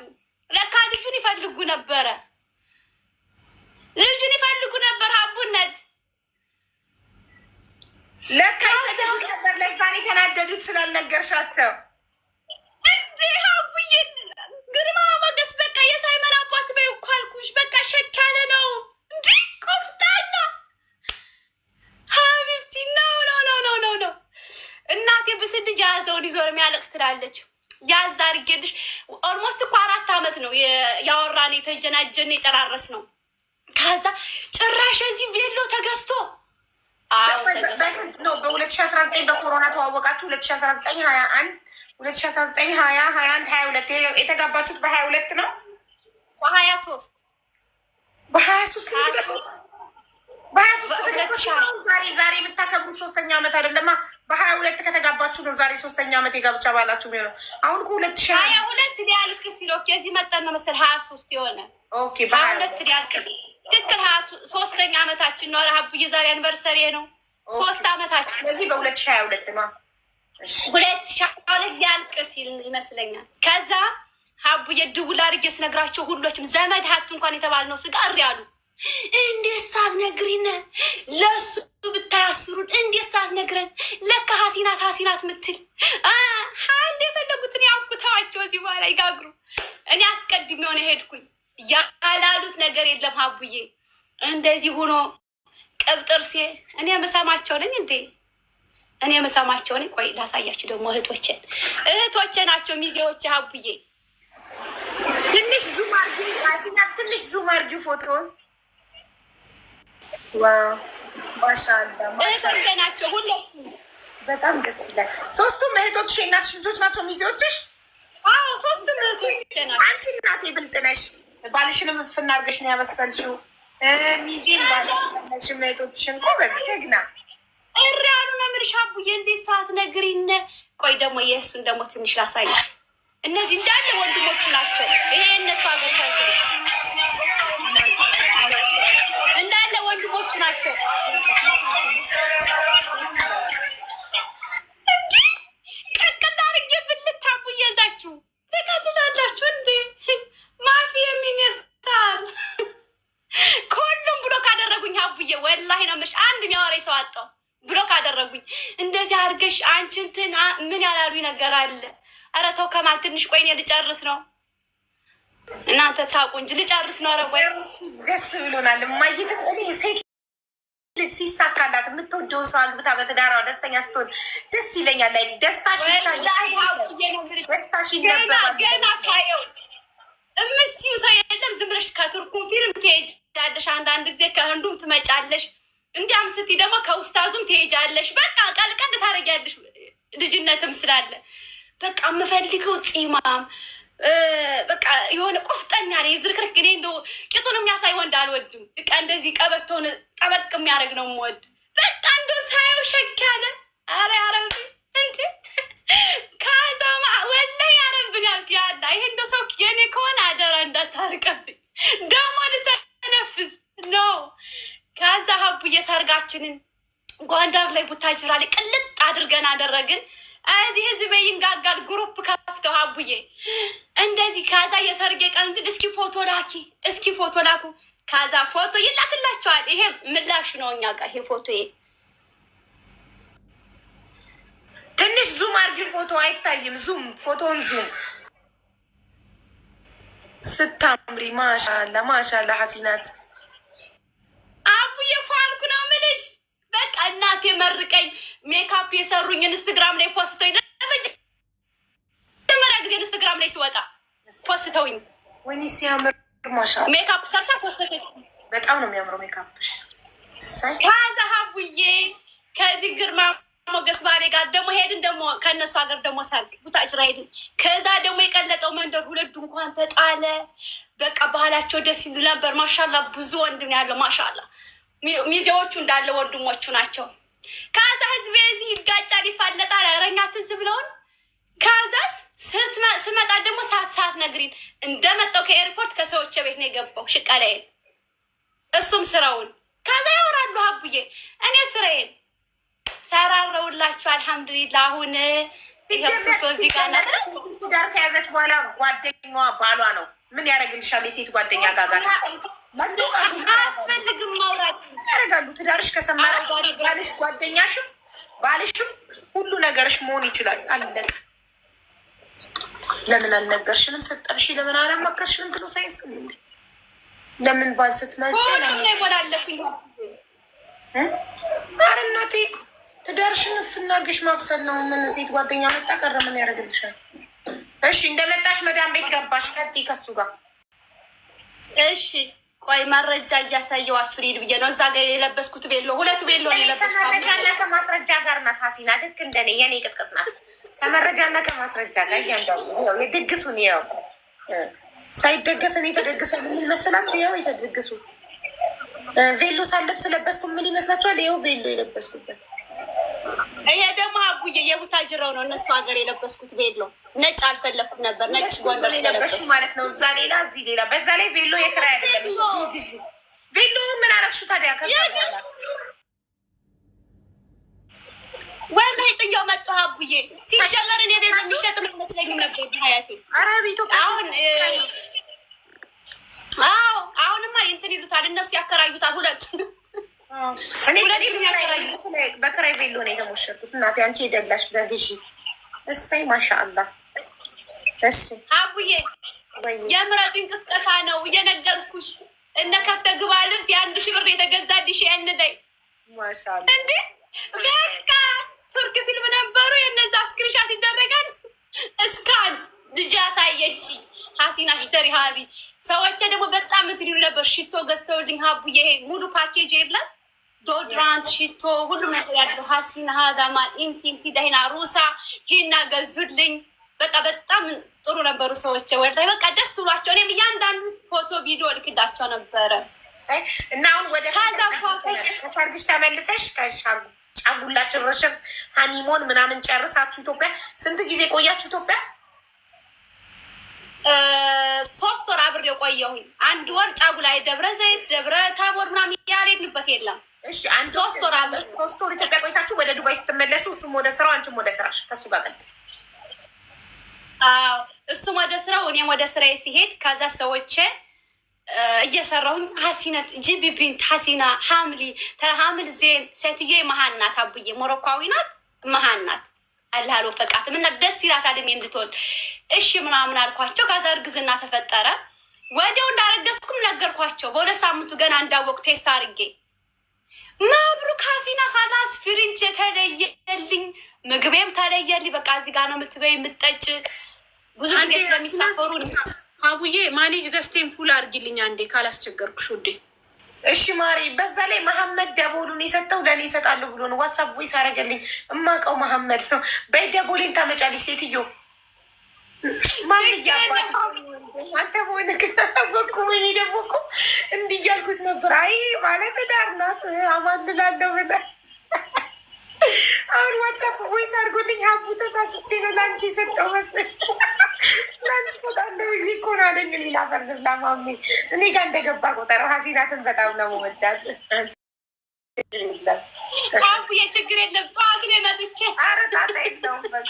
ለካ ልጁን ይፈልጉ ነበረ፣ ልጁን ይፈልጉ ነበር። ሀቡነት ለካ ይፈልጉ ነበር። ለዛኔ ተናደዱት ስላልነገርሻቸው እንዴ ሀቡዬ ግርማ ሞገስ በቃ የሳይመን አባት በይ እኮ አልኩሽ። በቃ ሸክ ያለ ነው እንዲ ቆፍጣና ሀቢብቲ ነው። እናቴ ብስድጅ የያዘውን ይዞ የሚያለቅስ ትላለች። ያዝ አድርጌልሽ ኦልሞስት እኮ 4 ዓመት ነው ያወራን የተጀናጀን የጨራረስ ነው። ከዛ ጭራሽ እዚህ ቬሎ ተገዝቶ በስንት ነው? በ2019 በኮሮና ተዋወቃችሁ። 2019 21 2019 20 21 22 የተጋባችሁት በ22 ነው? በ23 ዛሬ የምታከብሩት 3ኛ ዓመት አይደለማ? በ22 ከተጋባችሁ ነው ዛሬ 3ኛ ዓመት የጋብቻ ባላችሁ የሚሆነው። አሁን 2022 ሊያልቅ ሲል እዚህ መጠን ነው መሰል 23 የሆነ በ22 ሊያልቅ ትክክል 3ኛ ዓመታችን ነው። ሀቡዬ ዛሬ አንቨርሰሪ ነው 3 ዓመታችን። ስለዚህ በ2022 ነው 2022 ሊያልቅ ሲል ይመስለኛል። ከዛ ሀቡዬ ድውል አድርጌ ስነግራቸው ሁሎችም ዘመድ ሀት እንኳን የተባልነው ስጋ እሪ አሉ። እንዴት ሳትነግሪን ለሱ ብታያስሩን እንዴት ሳትነግረን? ለካ ሀሲናት ምትል አንድ የፈለጉትን ያውቁተዋቸው እዚህ በኋላ ይጋግሩ። እኔ አስቀድሜ የሆነ ሄድኩኝ። ያላሉት ነገር የለም ሀቡዬ። እንደዚህ ሆኖ ቅብጥርሴ እኔ የምሰማቸው ነኝ እንዴ? እኔ የምሰማቸው ነኝ። ቆይ ላሳያችሁ ደግሞ እህቶቼ ናቸው ሚዜዎቼ። ሀቡዬ ትንሽ ዙም አርጊ ሀሲና፣ ትንሽ ዙም አርጊ ፎቶን። እህቶቼ ናቸው ሁላችሁም። በጣም ደስ ይላል። 3ቱም እህቶችሽ የእናትሽ ልጆች ናቸው ሚዜዎችሽ? አዎ 3ቱም እህቶቼ ናቸው። አንቺ እናቴ ብልጥ ነሽ። ባልሽንም እፍና አድርገሽ ነው ያበሰልሽው። ሚዜም ባለሽም እህቶችሽን ጎበዝ ጀግና እሪ ያሉ ነው የምልሽ አቡዬ እንዴት ሰዓት ነግሪን። ቆይ ደግሞ የእሱን ደግሞ ትንሽ ላሳይሽ። እነዚህ እንዳለ ወንድሞቹ ናቸው። ይሄ እነሱ ሀገር ሰርግ እንዳለ ወንድሞቹ ናቸው። እንጂ ቀቅታ አድርጌ ብልት አቡዬ እዛችሁ ተቃጥላላችሁ እንዴ? ማፊ የሚነስታል ከሁሉም ብሎ ካደረጉኝ አቡዬ ወላሂ ነው የምልሽ። አንድ የሚያወራኝ ሰው አጣሁ ብሎ ካደረጉኝ። እንደዚህ አድርገሽ አንቺ እንትን ምን ያላሉኝ ነገር አለ? ኧረ ተው ከማል ትንሽ ቆይ እኔ ልጨርስ ነው። እናንተ ሳቁ እንጂ ልጨርስ ነው። ኧረ ቆይ ደስ ብሎናል። ማየትም እኔ ሴት ልጅ ሲሳካላት የምትወደውን ሰው አግብታ በትዳሯ ደስተኛ ስትሆን ደስ ይለኛል። ላይ ደስታሽ ይታያል። ደስታሽ ይነበባል። ገና ሳየው እምስዩ ሰው የለም። ዝም ብለሽ ከቱርኩም ፊልም ትሄጃለሽ፣ አንዳንድ ጊዜ ከህንዱም ትመጫለሽ። እንዲያም ስትይ ደግሞ ከውስታዙም ትሄጃለሽ። በቃ ቀልቀል ታደርጊያለሽ። ልጅነትም ስላለ በቃ የምፈልገው ፂማም በቃ የሆነ ቆፍጠኛ ላይ ዝርክርክ። እኔ እንደው ቂጡን የሚያሳይ ወንድ አልወድም። በቃ እንደዚህ ቀበቶን ጠበቅ የሚያደርግ ነው የምወድ። በቃ እንደው ሳየው ሸክ ያለ አረ አረብ እንጂ ከዛማ ወላሂ ያረብን ያልኩ ያላ ይሄ እንደው ሰው የኔ ከሆነ አደራ እንዳታርቀብኝ ደግሞ ልተነፍስ ኖ። ከዛ ሀቡዬ ሰርጋችንን ጎንደር ላይ ቡታጅራ ላይ ቅልጥ አድርገን አደረግን። እዚህ ህዝብ ይንጋጋል። ግሩፕ ከፍተው ሀቡዬ እንደዚህ። ከዛ የሰርጌ ቀን ግን እስኪ ፎቶ ላኪ፣ እስኪ ፎቶ ላኩ። ከዛ ፎቶ ይላክላቸዋል። ይሄ ምላሹ ነው እኛ ጋር ይሄ ፎቶ። ትንሽ ዙም አርጊ፣ ፎቶ አይታይም። ዙም ፎቶን ዙም ስታምሪ ማሻላ ማሻላ ሀሲናት አቡዬ ፏልኩ ነው የምልሽ። በቃ እናቴ መርቀኝ ሜካፕ የሰሩኝ ኢንስትግራም ላይ ፖስተውኝ ለመጀመሪያ ጊዜ ኢንስትግራም ላይ ሲወጣ ፖስተውኝ። ወይኔ ሲያምር ማሻላ ሜካፕ ሰርታ ፖስተች። በጣም ነው የሚያምረው ሜካፕሽ። ከዛ ሀቡዬ ከዚህ ግርማ ሞገስ ባሌ ጋር ደግሞ ሄድን። ደግሞ ከእነሱ ሀገር ደግሞ ሰርግ ቡታጅራ ሄድን። ከዛ ደግሞ የቀለጠው መንደር ሁለት ድንኳን ተጣለ። በቃ ባህላቸው ደስ ይሉ ነበር። ማሻላ ብዙ ወንድም ያለው ማሻላ። ሚዜዎቹ እንዳለ ወንድሞቹ ናቸው። ከዛ ህዝብ እዚህ ይጋጫል፣ ይፋለጣል። ረኛ ትዝ ብለውን ከዛስ ስመጣ ደግሞ ሰዓት ነግሪን። እንደመጣው ከኤርፖርት ከሰዎች ቤት ነው የገባው ሽቀላዬን፣ እሱም ስራውን። ከዛ ያወራሉ ሀቡዬ እኔ ስራዬን ሰራረውላችሁ አልሐምዱሊላህ። አሁን ይኸውሱ እዚህ ጋር ትዳር ከያዘች በኋላ ጓደኛዋ ባሏ ነው። ምን ያደርግልሻል? የሴት ጓደኛ ጋር አያስፈልግም ማውራት ያደርጋሉ። ትዳርሽ ከሰመረ ባልሽ ጓደኛሽም ባልሽም ሁሉ ነገርሽ መሆን ይችላል። አለቀ። ለምን አልነገርሽንም? ስጠብሺ ለምን አላማከርሽንም ብሎ ሳይንስ ለምን ባል ስትመጪ ይሞላለፍኝ ኧረ እናቴ ትዳርሽን ፍናርግሽ ማብሰል ነው። ምን ሴት ጓደኛ መጣ ቀረ ምን ያደርግልሻል? እሺ እንደመጣሽ መዳም ቤት ገባሽ። ቀጥይ ከሱ ጋር እሺ። ቆይ መረጃ እያሳየዋችሁ ሊድ ብዬ ነው። እዛ ጋር የለበስኩት ቤሎ ሁለት ቤሎ ነው የለበስኩት። ከመረጃና ከማስረጃ ጋር ናት ሀሲና። ልክ እንደኔ የኔ ቅጥቅጥ ናት። ከመረጃና ከማስረጃ ጋር እያንዳንዱ የድግሱን ያው ሳይደገስ እኔ ተደግሰው ምን መሰላችሁ? ያው የተደግሱ ቬሎ ሳለብስ ለበስኩ ምን ይመስላችኋል? ይኸው ቬሎ የለበስኩበት። ይሄ ደግሞ አቡዬ የቡታጅራው ነው። እነሱ ሀገር የለበስኩት ቬሎ ነጭ አልፈለኩም ነበር። ነጭ ጎንደር ስለለበስኩ ማለት ነው። እዛ ሌላ እዚህ ሌላ። በዛ ላይ ቬሎ የክራይ አይደለም። ቬሎ ምን አረግሹ ታዲያ? ወላሂ ጥያው መጣ አቡዬ። ሲጀመር እኔ ቬሎ የሚሸጥ ምን መስለኝም ነበር ሀያቴ። ኧረ በኢትዮጵያ አሁንማ እንትን ይሉታል እነሱ ያከራዩታል። ሁለት እኔ በክራይ ቬሎ ነው የተሞሸርኩት። እናቴ አንቺ የደላሽ በግዢ እሰይ ማሻአላ። እሺ አቡዬ የምረጡኝ ቅስቀሳ ነው እየነገርኩሽ። እነ ከፍተ ግባ ልብስ የ1,000 ብር የተገዛልሽ ያን ላይ ማሻአላ። እንዴ በቃ ቱርክ ፊልም ነበሩ የነዛ ስክሪንሻት ይደረጋል። እስካን ልጅ ያሳየች ሀሲና ሽተሪ ሀቢ ሰዎች ደግሞ በጣም እንትን ይሉ ነበር። ሽቶ ገዝተውልኝ ሀቡዬ ሙሉ ፓኬጅ የለም ዶድራንት፣ ሽቶ ሁሉም ነገር ያለው ሀሲና ሀዳማ ኢንቲ ደህና ሩሳ ሂና ገዙልኝ። በቃ በጣም ጥሩ ነበሩ ሰዎች። ወላሂ በቃ ደስ ብሏቸው እኔም እያንዳንዱ ፎቶ ቪዲዮ ልክዳቸው ነበረ። እና አሁን ወደ ከሰርግሽ ተመልሰሽ ከሻጉ አጉላ ሽርሽር ሀኒሞን ምናምን ጨርሳችሁ ኢትዮጵያ ስንት ጊዜ ቆያችሁ? ኢትዮጵያ 3 ወር አብሬ ቆየሁኝ። 1 ወር ጫጉላይ፣ ደብረ ዘይት፣ ደብረ ታቦር ምናምን ያልሄድንበት የለም። እሺ 3 ወር አብሬ 3 ወር ኢትዮጵያ ቆይታችሁ ወደ ዱባይ ስትመለሱ እሱም ወደ ስራው አንቺም ወደ ስራሽ ከሱ ጋር ቀጥል። አዎ እሱም ወደ ስራው እኔም ወደ ስራዬ ሲሄድ ከዛ ሰዎች እየሰራሁኝ ሀሲነት ጂቢ ቢንት ሀሲና ሀምሊ ሀምል ዜን ሴትዮ መሀን ናት። አቡዬ ሞሮኳዊ ናት፣ መሀን ናት። አልሃሎ ፈቃት ምና ደስ ይላታል እኔ እንድትወልድ። እሺ ምናምን አልኳቸው። ከዛ እርግዝና ተፈጠረ። ወዲያው እንዳረገዝኩም ነገርኳቸው። በ2 ሳምንቱ ገና እንዳወቅ ቴስት አድርጌ መብሩክ ሀሲና ካላስ ፍሪጅ ተለየልኝ፣ ምግቤም ተለየልኝ። በቃ እዚህ ጋር ነው የምትበይ የምትጠጭ። ብዙ ጊዜ ስለሚሳፈሩ አቡዬ ማኔጅ ገዝቴን ፉል አድርጊልኝ አንዴ ካላስቸገርኩሽ ውዴ። እሺ ማሪ። በዛ ላይ መሐመድ ደቦሉን የሰጠው ለእኔ ይሰጣለሁ ብሎ ነው። ዋትሳፕ ቮይስ አደረገልኝ። እማውቀው መሐመድ ነው። በይ ደቦሌን ታመጫለች ሴትዮ። ማን እያባት አንተ በሆነ ግን አወኩ። ወይኔ ደግሞ እኮ እንዲህ እያልኩት ነበር። አይ ባለትዳር ናት አማልላለሁ ብላ አሁን ዋትሳፕ ቮይስ አድርጎልኝ ሀቡ ተሳስቼ ነው ለአንቺ የሰጠው መስሎኝ ለአንቺ ሰጣለሁ እኮ ነው አለኝ። ሌላ ፈርድላ ማሜ እኔ ጋር እንደገባ ቆጠረው። ሀሲናትን በጣም ነው መወዳት። ሀቡ የችግር የለም ጠዋት ላይ መጥቼ ኧረ ጣጣ የለውም በቃ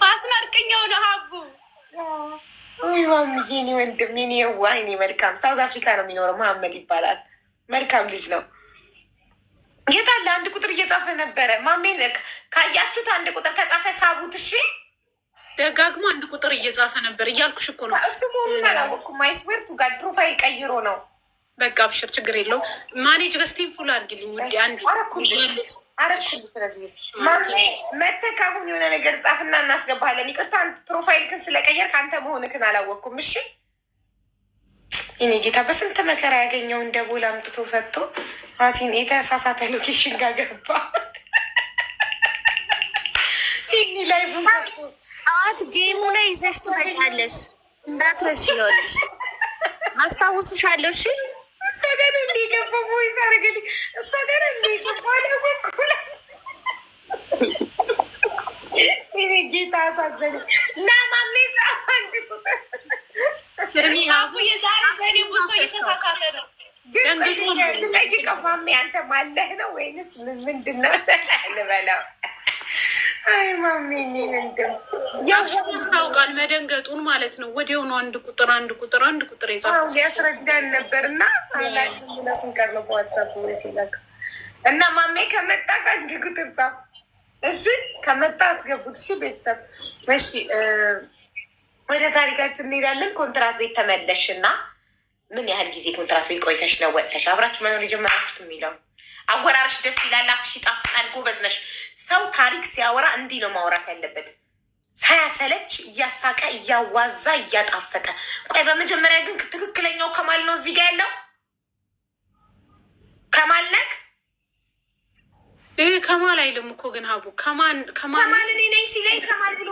አስመርቅኛው ነው ሀቡ። ወይ ማምዬ እኔ ወንድም እኔ የዋህ እኔ መልካም። ሳውዝ አፍሪካ ነው የሚኖረው። መሐመድ ይባላል። መልካም ልጅ ነው። የት አለ? 1 ቁጥር እየጻፈ ነበረ። ማሜ ካያችሁት 1 ቁጥር ከጻፈ ሳቡት። እሺ ደጋግሞ 1 ቁጥር እየጻፈ ነበር እያልኩሽ እኮ ነው። እሱ መሆኑን አላወቅኩም። አይስወርቱ ጋር ፕሮፋይል ቀይሮ ነው። በቃ አብሽር ችግር የለውም። ማኔጅ ገዝቴን ፉል አድርጊልኝ ውዴ። አንድ አረኩልሽ። ስለዚህ ማሜ መተክ አሁን የሆነ ነገር ጻፍና እናስገባለን። ይቅርታ ፕሮፋይል ክን ስለቀየር ከአንተ መሆንክን አላወቅኩም። እሺ እኔ ጌታ በስንት መከራ ያገኘው እንደ ቦላ አምጥቶ ሰጥቶ ሀሲን የተሳሳተ ሎኬሽን ጋር ገባ። ይህኒ ላይ ጠዋት ጌሙ ላይ ይዘሽ ትመጫለሽ እንዳትረሺ። ይኸውልሽ አስታውሱሻለሁ። እሺ እሷ ጋር እንደ ገባ ቮይስ አደረገልኝ። እሷ ጋር እንደ ገባ ለበኩላ ይሄ ጌታ አሳዘነኝ። እና ማሜ ጻፍ 1 ቁጥር ሀቡ የዛሬ በኔ ብዙ እየተሳሳተ ነው። ልጠይቀው ማሜ አንተ ማለህ ነው ወይንስ ምንድን ነው ልበለው? አይ ማሜ እኔ ምንድን ያስታውቃል መደንገጡን ማለት ነው። ወዲያውኑ 1 ቁጥር 1 ቁጥር 1 ቁጥር የጻፈው ያስረዳን ነበር እና ሳላይ ስንቀር ነው በዋትሳፕ ሲለቅ እና ማሜ ከመጣ ከ1 ቁጥር ጻፍ። እሺ ከመጣ አስገቡት። እሺ ቤተሰብ እሺ ወደ ታሪካችን እንሄዳለን። ኮንትራት ቤት ተመለሽ እና ምን ያህል ጊዜ ኮንትራት ቤት ቆይተሽ ነው ወጥተሽ አብራችሁ መኖር የጀመራችሁት የሚለው አወራርሽ ደስ ይላል። አፍሽ ይጣፍጣል። ጎበዝ ነሽ። ሰው ታሪክ ሲያወራ እንዲህ ነው ማውራት ያለበት፣ ሳያሰለች እያሳቀ እያዋዛ እያጣፈጠ። ቆይ በመጀመሪያ ግን ትክክለኛው ከማል ነው እዚህ ጋ ያለው? ከማል ነክ ይህ ከማል አይልም እኮ ግን ሀቡ ከማል እኔ ነኝ ሲለኝ ከማል ብሎ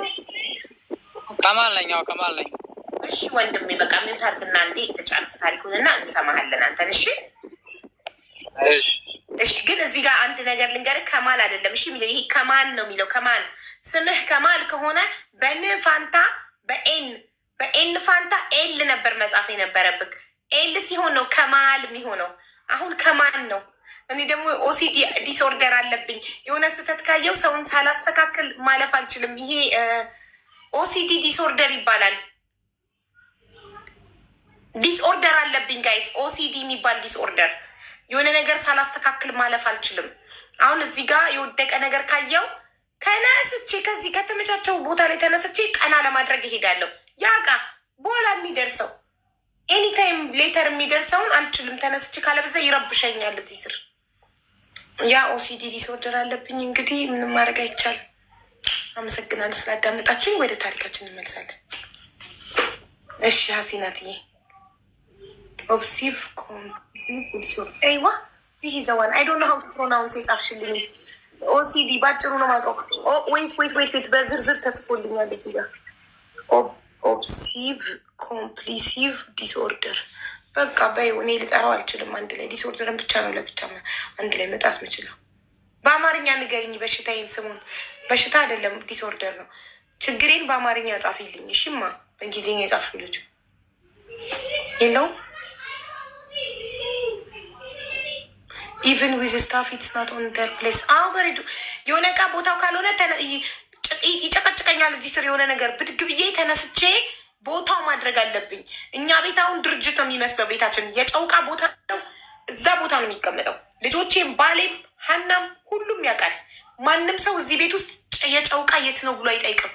ከማል ነኝ። አዎ ከማል ነኝ። እሺ ወንድሜ በቃ ምን ታርግና እንዴ ተጫንስ ታሪኩን እና እንሰማሃለን አንተን። እሺ እሺ ግን እዚህ ጋር አንድ ነገር ልንገርህ። ከማል አይደለም እሺ የሚለው ይሄ ከማን ነው የሚለው። ከማን ስምህ ከማል ከሆነ በን ፋንታ በኤን ፋንታ ኤል ነበር መጻፍ የነበረብህ። ኤል ሲሆን ነው ከማል የሚሆነው። አሁን ከማን ነው? እኔ ደግሞ ኦሲዲ ዲስኦርደር አለብኝ። የሆነ ስህተት ካየው ሰውን ሳላስተካክል ማለፍ አልችልም። ይሄ ኦሲዲ ዲስኦርደር ይባላል። ዲስኦርደር አለብኝ ጋይስ። ኦሲዲ የሚባል ዲስኦርደር የሆነ ነገር ሳላስተካክል ማለፍ አልችልም። አሁን እዚህ ጋር የወደቀ ነገር ካየው ተነስቼ ከዚህ ከተመቻቸው ቦታ ላይ ተነስቼ ቀና ለማድረግ ይሄዳለሁ። ያ ቃ በኋላ የሚደርሰው ኤኒታይም ሌተር የሚደርሰውን አልችልም። ተነስቼ ካለበዛ ይረብሸኛል እዚህ ስር። ያ ኦሲዲ ዲስኦርደር አለብኝ። እንግዲህ ምንም ማድረግ አይቻልም። አመሰግናለሁ ስላዳመጣችሁኝ። ወደ ታሪካችን እንመልሳለን። እሺ ሀሲናትዬ ኦብሲቭ ይዋ ዚህ ዘዋን አይ ዶንት ኖ ሃው ቱ ፕሮናውንስ የጻፍሽልኝ ኦሲዲ ባጭሩ ነው የማውቀው። ዌይት በዝርዝር ተጽፎልኛል እዚህ ጋር ኦብሲቭ ኮምፕሊሲቭ ዲስኦርደር። በቃ በይ እኔ ልጠራው አልችልም። አንድ ላይ ዲስኦርደርን ብቻ ነው ለብቻ አንድ ላይ መጣት ምችለው። በአማርኛ ንገሪኝ በሽታዬን ስሙን። በሽታ አይደለም ዲስኦርደር ነው። ችግሬን በአማርኛ ጻፊልኝ እሺማ። በእንግሊዝኛ የጻፍ ልጅ የለውም። ኢቨን ዊዝ ስታፍ ኢትስ ናት ኦን ደር ፕሌስ። በሬዱ የሆነ እቃ ቦታው ካልሆነ ይጨቀጭቀኛል። እዚህ ስር የሆነ ነገር ብድግ ብዬ ተነስቼ ቦታው ማድረግ አለብኝ። እኛ ቤት አሁን ድርጅት ነው የሚመስለው ቤታችን። የጨውቃ ቦታ ነው፣ እዛ ቦታ ነው የሚቀመጠው። ልጆቼም ባሌም ሀናም ሁሉም ያውቃል። ማንም ሰው እዚህ ቤት ውስጥ የጨውቃ የት ነው ብሎ አይጠይቅም።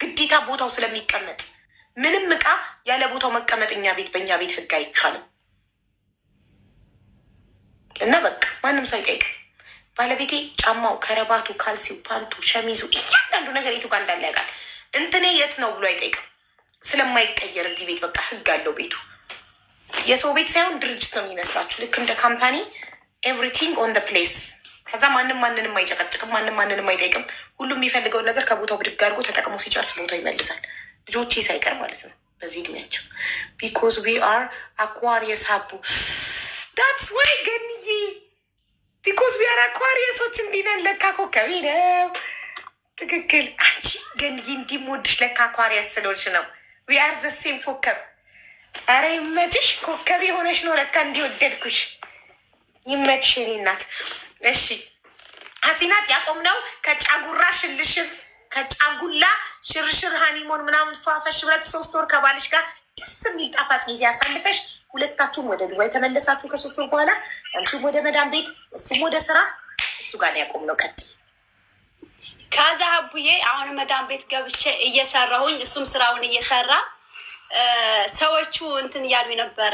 ግዴታ ቦታው ስለሚቀመጥ ምንም እቃ ያለ ቦታው መቀመጥ እኛ ቤት በእኛ ቤት ህግ አይቻልም። እና በቃ ማንም ሰው አይጠይቅም። ባለቤቴ ጫማው፣ ከረባቱ፣ ካልሲው፣ ፓንቱ፣ ሸሚዙ እያንዳንዱ ነገር የቱ ጋር እንዳለ ያውቃል። እንትኔ የት ነው ብሎ አይጠይቅም። ስለማይቀየር እዚህ ቤት በቃ ህግ አለው ቤቱ። የሰው ቤት ሳይሆን ድርጅት ነው የሚመስላችሁ። ልክ እንደ ካምፓኒ ኤቭሪቲንግ ኦን ደ ፕሌስ። ከዛ ማንም ማንንም አይጨቀጭቅም፣ ማንም ማንንም አይጠይቅም። ሁሉም የሚፈልገውን ነገር ከቦታው ብድግ አድርጎ ተጠቅሞ ሲጨርስ ቦታው ይመልሳል። ልጆቼ ሳይቀር ማለት ነው በዚህ እድሜያቸው። ቢኮዝ ዊ አር አኳሪየስ ሀቡ ዳትስ ዋይ ገንዬ ቢኮዝ ዊ አር አኳሪየሶች እንዲነን ለካ ኮከቤ ነው። ትክክል። አንቺ ገንዬ እንዲሞድሽ ለካ አኳሪየስ ስለሆንሽ ነው። ዊ አር ዘ ሴም ኮከብ። አረ ይመችሽ፣ ኮከቤ ሆነሽ ነው ለካ እንዲወደድኩሽ። ይመችሽ የኔ እናት። እሺ ሀሲናት ያቆምነው ከጫጉራ ሽልሽር ከጫጉላ ሽርሽር ሀኒሞን ምናምን ፏፈሽ ብለት 3 ወር ከባልሽ ጋር ደስ የሚል ጣፋጭ ጊዜ አሳልፈሽ ሁለታችሁም ወደ ዱባይ ተመለሳችሁ ከ3 ወር በኋላ አንቺም ወደ መዳም ቤት እሱም ወደ ስራ። እሱ ጋር ነው ያቆምነው። ቀጥይ። ከዛ ሀቡዬ አሁን መዳም ቤት ገብቼ እየሰራሁኝ እሱም ስራውን እየሰራ ሰዎቹ እንትን እያሉ ነበረ።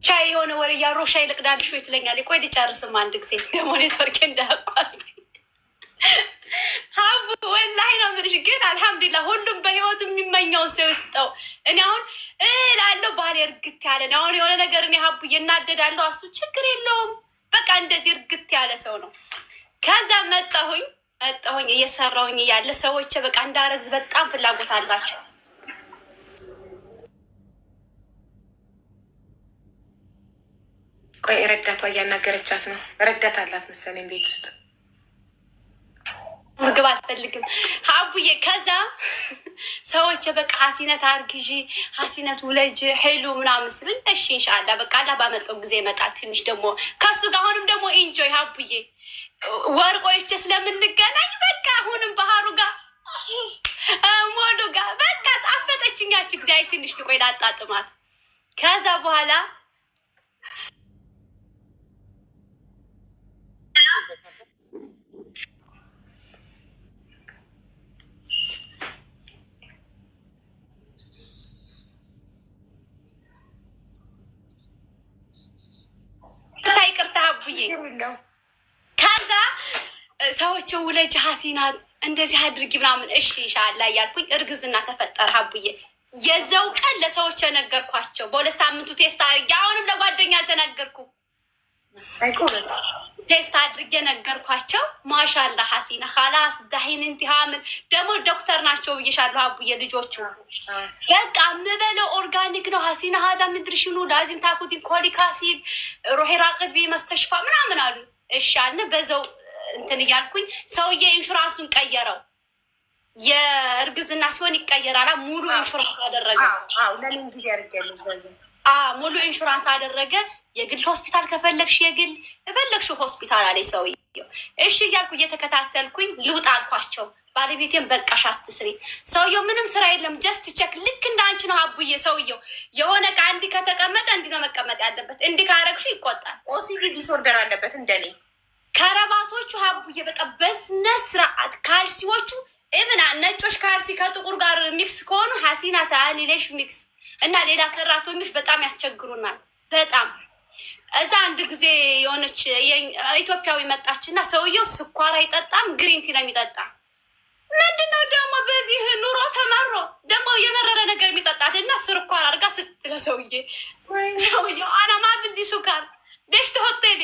ሻይ የሆነ ወሬ እያወሩ ሻይ ልቅዳልሽ ወይ ትለኛለች። ቆይ ልጨርስም አንድ ጊዜ ደግሞ ኔትወርኬ እንዳያቋርጥ። ሀቡ ወላሂ ነው የምልሽ። ግን አልሐምዱሊላህ ሁሉም በህይወቱ የሚመኘውን ሰው ይስጠው። እኔ አሁን ላለው ባሌ እርግት ያለ ነው። አሁን የሆነ ነገር እኔ ሀቡ እናደዳለሁ፣ እሱ ችግር የለውም በቃ እንደዚህ እርግት ያለ ሰው ነው። ከዛ መጣሁኝ እየሰራሁኝ እያለ ሰዎች በቃ እንዳረግዝ በጣም ፍላጎት አላቸው። ቆይ ረዳቷ እያናገረቻት ነው። ረዳት አላት መሰለኝ ቤት ውስጥ። ምግብ አልፈልግም ሀቡዬ። ከዛ ሰዎች በቃ ሀሲነት አርግዢ፣ ሀሲነት ውለጅ ሄሉ ምናምን ስብል እሺ ኢንሻአላ በቃ አላ ባመጣው ጊዜ ይመጣል። ትንሽ ደግሞ ከሱ ጋር አሁንም ደግሞ ኢንጆይ ሀቡዬ ወርቆይቼ ስለምንገናኝ በቃ አሁንም ባህሩ ጋር ሞዱ ጋር በቃ ጣፈጠችኛች ጊዜ። አይ ትንሽ ቆይ ላጣጥማት። ከዛ በኋላ ይቅርታ ሀቡዬ። ከዛ ሰዎች ውለጅ ሀሲናት እንደዚህ አድርጊ ምናምን እሺ ኢንሻአላ እያልኩኝ እርግዝና ተፈጠረ ሀቡዬ። የዛው ቀን ለሰዎች የነገርኳቸው በ2 ሳምንቱ ቴስት አድርጌ፣ አሁንም ለጓደኛ አልተናገርኩም። ቴስት አድርጌ ነገርኳቸው። ማሻላ ሀሲና ካላስ ዳሂን እንቲሃምን ደግሞ ዶክተር ናቸው ብዬሻለሁ ሀቡዬ ልጆቹ። በቃ ምበለው ኦርጋኒክ ነው ሀሲና ሀዳ ምድርሽኑ ላዚም ታኩቲን ኮሊክ አሲድ ሩሒ ራቅቢ መስተሽፋ ምናምን አሉ። እሺ አልን በዛው እንትን እያልኩኝ ሰውዬ ኢንሹራንሱን ቀየረው። የእርግዝና ሲሆን ይቀየራል። ሙሉ ኢንሹራንስ አደረገ። ለምን ጊዜ አድርጌያለሁ ዘ ሙሉ ኢንሹራንስ አደረገ። የግል ሆስፒታል ከፈለግሽ የግል የፈለግሽው ሆስፒታል አለ ሰውዬው። እሺ እያልኩ እየተከታተልኩኝ ልውጥ አልኳቸው። ባለቤቴን በቃሽ አትስሪ። ሰውየው ምንም ስራ የለም ጀስት ቸክ። ልክ እንደ አንቺ ነው ሀቡዬ። ሰውየው የሆነ ዕቃ እንዲህ ከተቀመጠ እንዲህ ነው መቀመጥ ያለበት። እንዲህ ካረግሹ ይቆጣል። ኦሲዲ ዲስኦርደር አለበት እንደኔ። ከረባቶቹ ሀቡዬ በቃ በስነ ስርዓት ካልሲዎቹ ኢብና ነጮች ካልሲ ከጥቁር ጋር ሚክስ ከሆኑ ሀሲና ታሊሌሽ ሚክስ እና ሌላ ሰራተኞች በጣም ያስቸግሩናል በጣም። እዛ አንድ ጊዜ የሆነች ኢትዮጵያዊ መጣችና ሰውየው ስኳር አይጠጣም ግሪንቲ ነው የሚጠጣ። ምንድነው ደግሞ በዚህ ኑሮ ተመሮ ደግሞ የመረረ ነገር የሚጠጣት እና ስኳር አድርጋ ስትለ ሰውየው አናማ ብንዲ ሱካር ደሽተ ሆቴሌ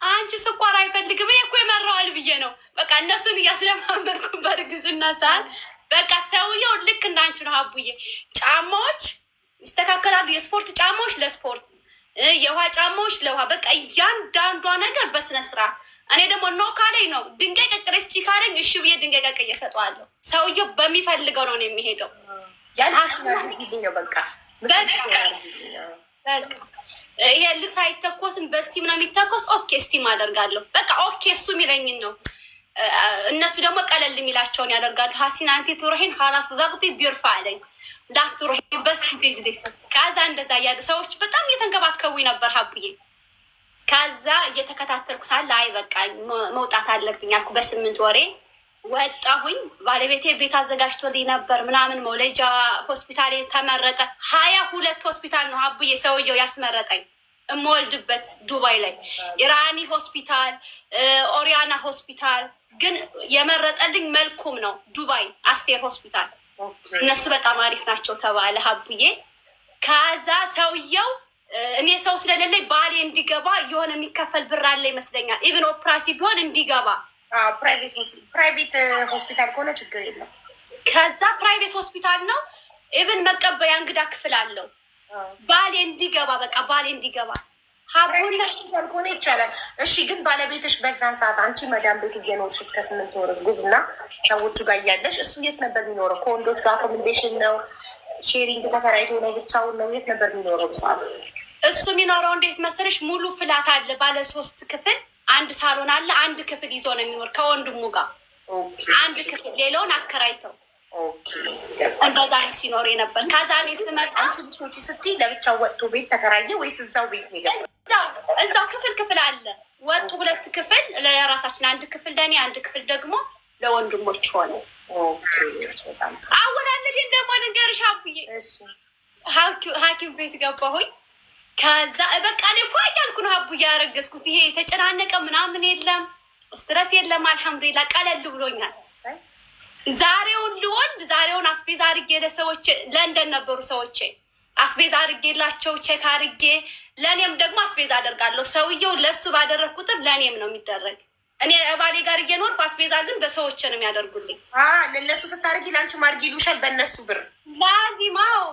አንቺ ስኳር አይፈልግም እኮ የመራዋል ብዬ ነው። በቃ እነሱን እያስለማመርኩ በእርግዝና ሰዓት በቃ ሰውየው ልክ እንዳንቺ ነው ሀቡዬ። ጫማዎች ይስተካከላሉ። የስፖርት ጫማዎች ለስፖርት የውሃ ጫማዎች ለውሃ በቃ እያንዳንዷ ነገር በስነስርዓት። እኔ ደግሞ ኖ ካለኝ ነው ድንጋይ ቀቅሬ ስጪ ካለኝ እሺ ብዬ ድንጋይ ቀቅዬ እሰጠዋለሁ። ሰውየው በሚፈልገው ነው የሚሄደው። ነው በቃ ይሄ ልብስ አይተኮስም፣ በስቲም ነው የሚተኮስ። ኦኬ ስቲም አደርጋለሁ። በቃ ኦኬ እሱ የሚለኝን ነው። እነሱ ደግሞ ቀለል የሚላቸውን ያደርጋሉ። ሀሲን አንቲ ቱሮሂን ሀላስ ዘቅቲ ቢርፋ አለኝ ዳክቱሮሂ በስ ቴጅ ደስ ከዛ እንደዛ ያለ ሰዎች በጣም እየተንከባከቡ ነበር ሀቡዬ። ከዛ እየተከታተልኩ ሳለ አይ በቃ መውጣት አለብኝ አልኩ። በ8 ወሬ ወጣሁኝ። ባለቤቴ ቤት አዘጋጅቶልኝ ነበር ምናምን። መውለጃ ሆስፒታል ተመረጠ። 22 ሆስፒታል ነው ሀቡዬ ሰውየው ያስመረጠኝ እምወልድበት ዱባይ ላይ ኢራኒ ሆስፒታል፣ ኦሪያና ሆስፒታል። ግን የመረጠልኝ መልኩም ነው ዱባይ አስቴር ሆስፒታል። እነሱ በጣም አሪፍ ናቸው ተባለ ሀቡዬ። ከዛ ሰውየው እኔ ሰው ስለሌለኝ ባሌ እንዲገባ የሆነ የሚከፈል ብር አለ ይመስለኛል። ኢቭን ኦፕራሲ ቢሆን እንዲገባ ፕራይቬት ሆስፒታል ከሆነ ችግር የለም። ከዛ ፕራይቬት ሆስፒታል ነው። ኢቭን መቀበያ እንግዳ ክፍል አለው። ባሌ እንዲገባ በቃ ባሌ እንዲገባ ሆስፒታል ከሆነ ይቻላል። እሺ ግን ባለቤትሽ በዛን ሰዓት አንቺ መዳም ቤት እየኖርሽ እስከ 8 ወር ጉዝና ሰዎቹ ጋር እያለሽ እሱ የት ነበር የሚኖረው? ከወንዶች ጋር አኮሞዴሽን ነው? ሼሪንግ ተከራይቶ ነው? ብቻውን ነው? የት ነበር የሚኖረው ሰዓቱ? እሱ የሚኖረው እንዴት መሰለሽ ሙሉ ፍላት አለ፣ ባለ 3 ክፍል፣ አንድ ሳሎን አለ። አንድ ክፍል ይዞ ነው የሚኖር ከወንድሙ ጋር አንድ ክፍል፣ ሌላውን አከራይተው እንደዛ ሲኖር ነበር። ከዛ እኔ ስመጣ አንቺ ልትወጪ ስትይ ለብቻው ወጥቶ ቤት ተከራየ ወይስ እዛው ቤት ነው የገባው? እዛው ክፍል አለ። ወጡ 2 ክፍል ለራሳችን፣ አንድ ክፍል ለእኔ፣ አንድ ክፍል ደግሞ ለወንድሞች ሆነ። አሁን አለ ግን ደግሞ ንገርሽ አቡዬ ሐኪም ቤት ገባሁኝ። ከዛ በቃ እኔ ፏ እያልኩ ነው አቡዬ ያረገዝኩት። ይሄ የተጨናነቀ ምናምን የለም፣ ስትረስ የለም። አልሐምዱሊላህ ቀለል ብሎኛል። ዛሬውን ልወልድ ዛሬውን አስቤዛ አድርጌ ለሰዎች ለንደን ነበሩ ሰዎች አስቤዛ አድርጌላቸው ቼክ አድርጌ ለእኔም ደግሞ አስቤዛ አደርጋለሁ። ሰውየው ለእሱ ባደረግ ቁጥር ለእኔም ነው የሚደረግ። እኔ ባሌ ጋር እየኖርኩ አስቤዛ ግን በሰዎች ነው የሚያደርጉልኝ። ለእነሱ ስታደርጊ ለአንቺ ማድረግ ይሉሻል በእነሱ ብር ላዚማው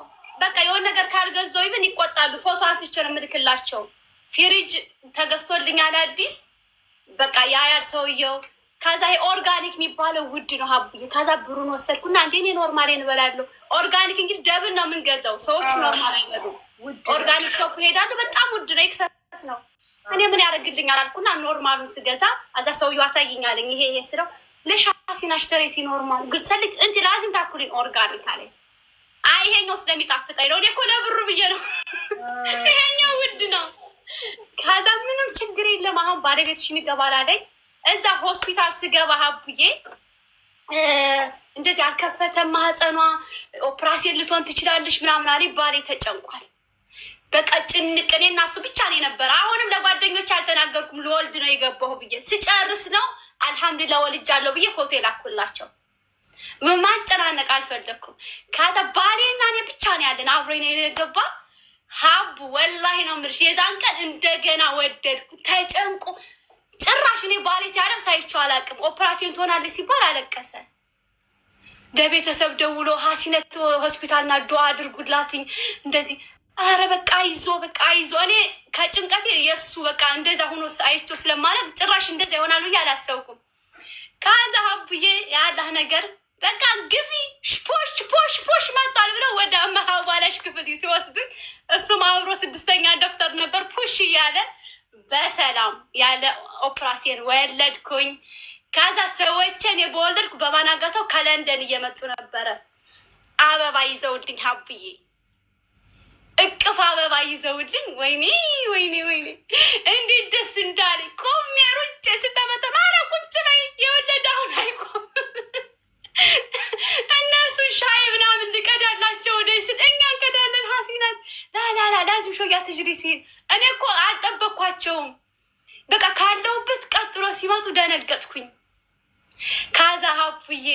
በቃ የሆነ ነገር ካልገዛው ይብን ይቆጣሉ። ፎቶ አንስቼ ነው የምልክላቸው። ፍሪጅ ተገዝቶልኛል አዲስ በቃ ያያል ሰውየው። ከዛ ኦርጋኒክ የሚባለው ውድ ነው ሀቡዬ። ከዛ ብሩን ወሰድኩና እንዴ እኔ ኖርማል እንበላለሁ። ኦርጋኒክ እንግዲህ ደብል ነው የምንገዛው። ሰዎቹ ኖርማል አይበሉ። ኦርጋኒክ ሾፕ ሄዳሉ። በጣም ውድ ነው፣ ኤክሰስ ነው። እኔ ምን ያደርግልኛል አልኩና ኖርማሉን ስገዛ አዛ ሰውዬው አሳይኛለኝ። ይሄ ስለው ለሻሲናሽ ተሬቲ ኖርማል ግልጸልክ እንት ላዚም ታኩሊን ኦርጋኒክ አለኝ። አይ ይሄኛው ስለሚጣፍጠኝ ነው። እኔ እኮ ለብሩ ብዬ ነው። ይሄኛው ውድ ነው። ከዛ ምንም ችግር የለም አሁን ባለቤትሽ የሚገባል አለኝ። እዛ ሆስፒታል ስገባ ሀቡዬ እንደዚህ አልከፈተም ማህፀኗ፣ ኦፕራሲዮን ልትሆን ትችላለች ምናምን አለኝ። ባሌ ተጨንቋል። በቃ ጭንቅ። እኔ እና እሱ ብቻ ነው የነበረ። አሁንም ለጓደኞች አልተናገርኩም። ልወልድ ነው የገባሁ ብዬ ስጨርስ ነው አልሐምዱሊላህ ወልጃለሁ ብዬ ፎቶ የላኩላቸው። ማጨናነቅ አልፈለግኩም። ከዛ ባሌና እኔ ብቻ ነው ያለን፣ አብሮኝ ነው የገባ ሀቡ። ወላሂ ነው የምልሽ የዛን ቀን እንደገና ወደድኩ። ተጨንቁ ጭራሽ እኔ ባሌ ሲያለቅስ አይቼው አላውቅም። ኦፕራሲዮን ትሆናለች ሲባል አለቀሰ። ለቤተሰብ ደውሎ ሀሲነት ሆስፒታልና ዱዓ አድርጉላትኝ እንደዚህ። አረ በቃ አይዞ በቃ አይዞ። እኔ ከጭንቀቴ የእሱ በቃ እንደዛ ሆኖ አይቼው ስለማለቅ ጭራሽ እንደዛ ይሆናል ብዬ አላሰብኩም። ከዛ ሀቡዬ ያላህ ነገር በቃ ግፊ ፖሽ መጣል ብለው ወደ መሀባላሽ ክፍል ሲወስዱኝ እሱም አብሮ 6ኛ ዶክተር ነበር ፑሽ እያለ በሰላም ያለ ኦፕራሲዮን ወለድኩኝ። ከዛ ሰዎችን በወለድኩ በማናጋታው ከለንደን እየመጡ ነበረ አበባ ይዘውልኝ ሀቡዬ፣ እቅፍ አበባ ይዘውልኝ። ወይኔ እንዴት ደስ እንዳለኝ። ቆሜ ሩጬ ስተመተማረ ቁጭ በይ የወለዳውን አይቆም እነሱ ሻይ ምናምን ልቀዳላቸው ወደ ስጠኛ እንቀዳለን። ሀሲናት ላላላ ላዚም ሾያ ትጅሪ ሲል እኔ እኮ አልጠበኳቸውም። በቃ ካለውበት ቀጥሎ ሲመጡ ደነገጥኩኝ። ካዛ ሀቡዬ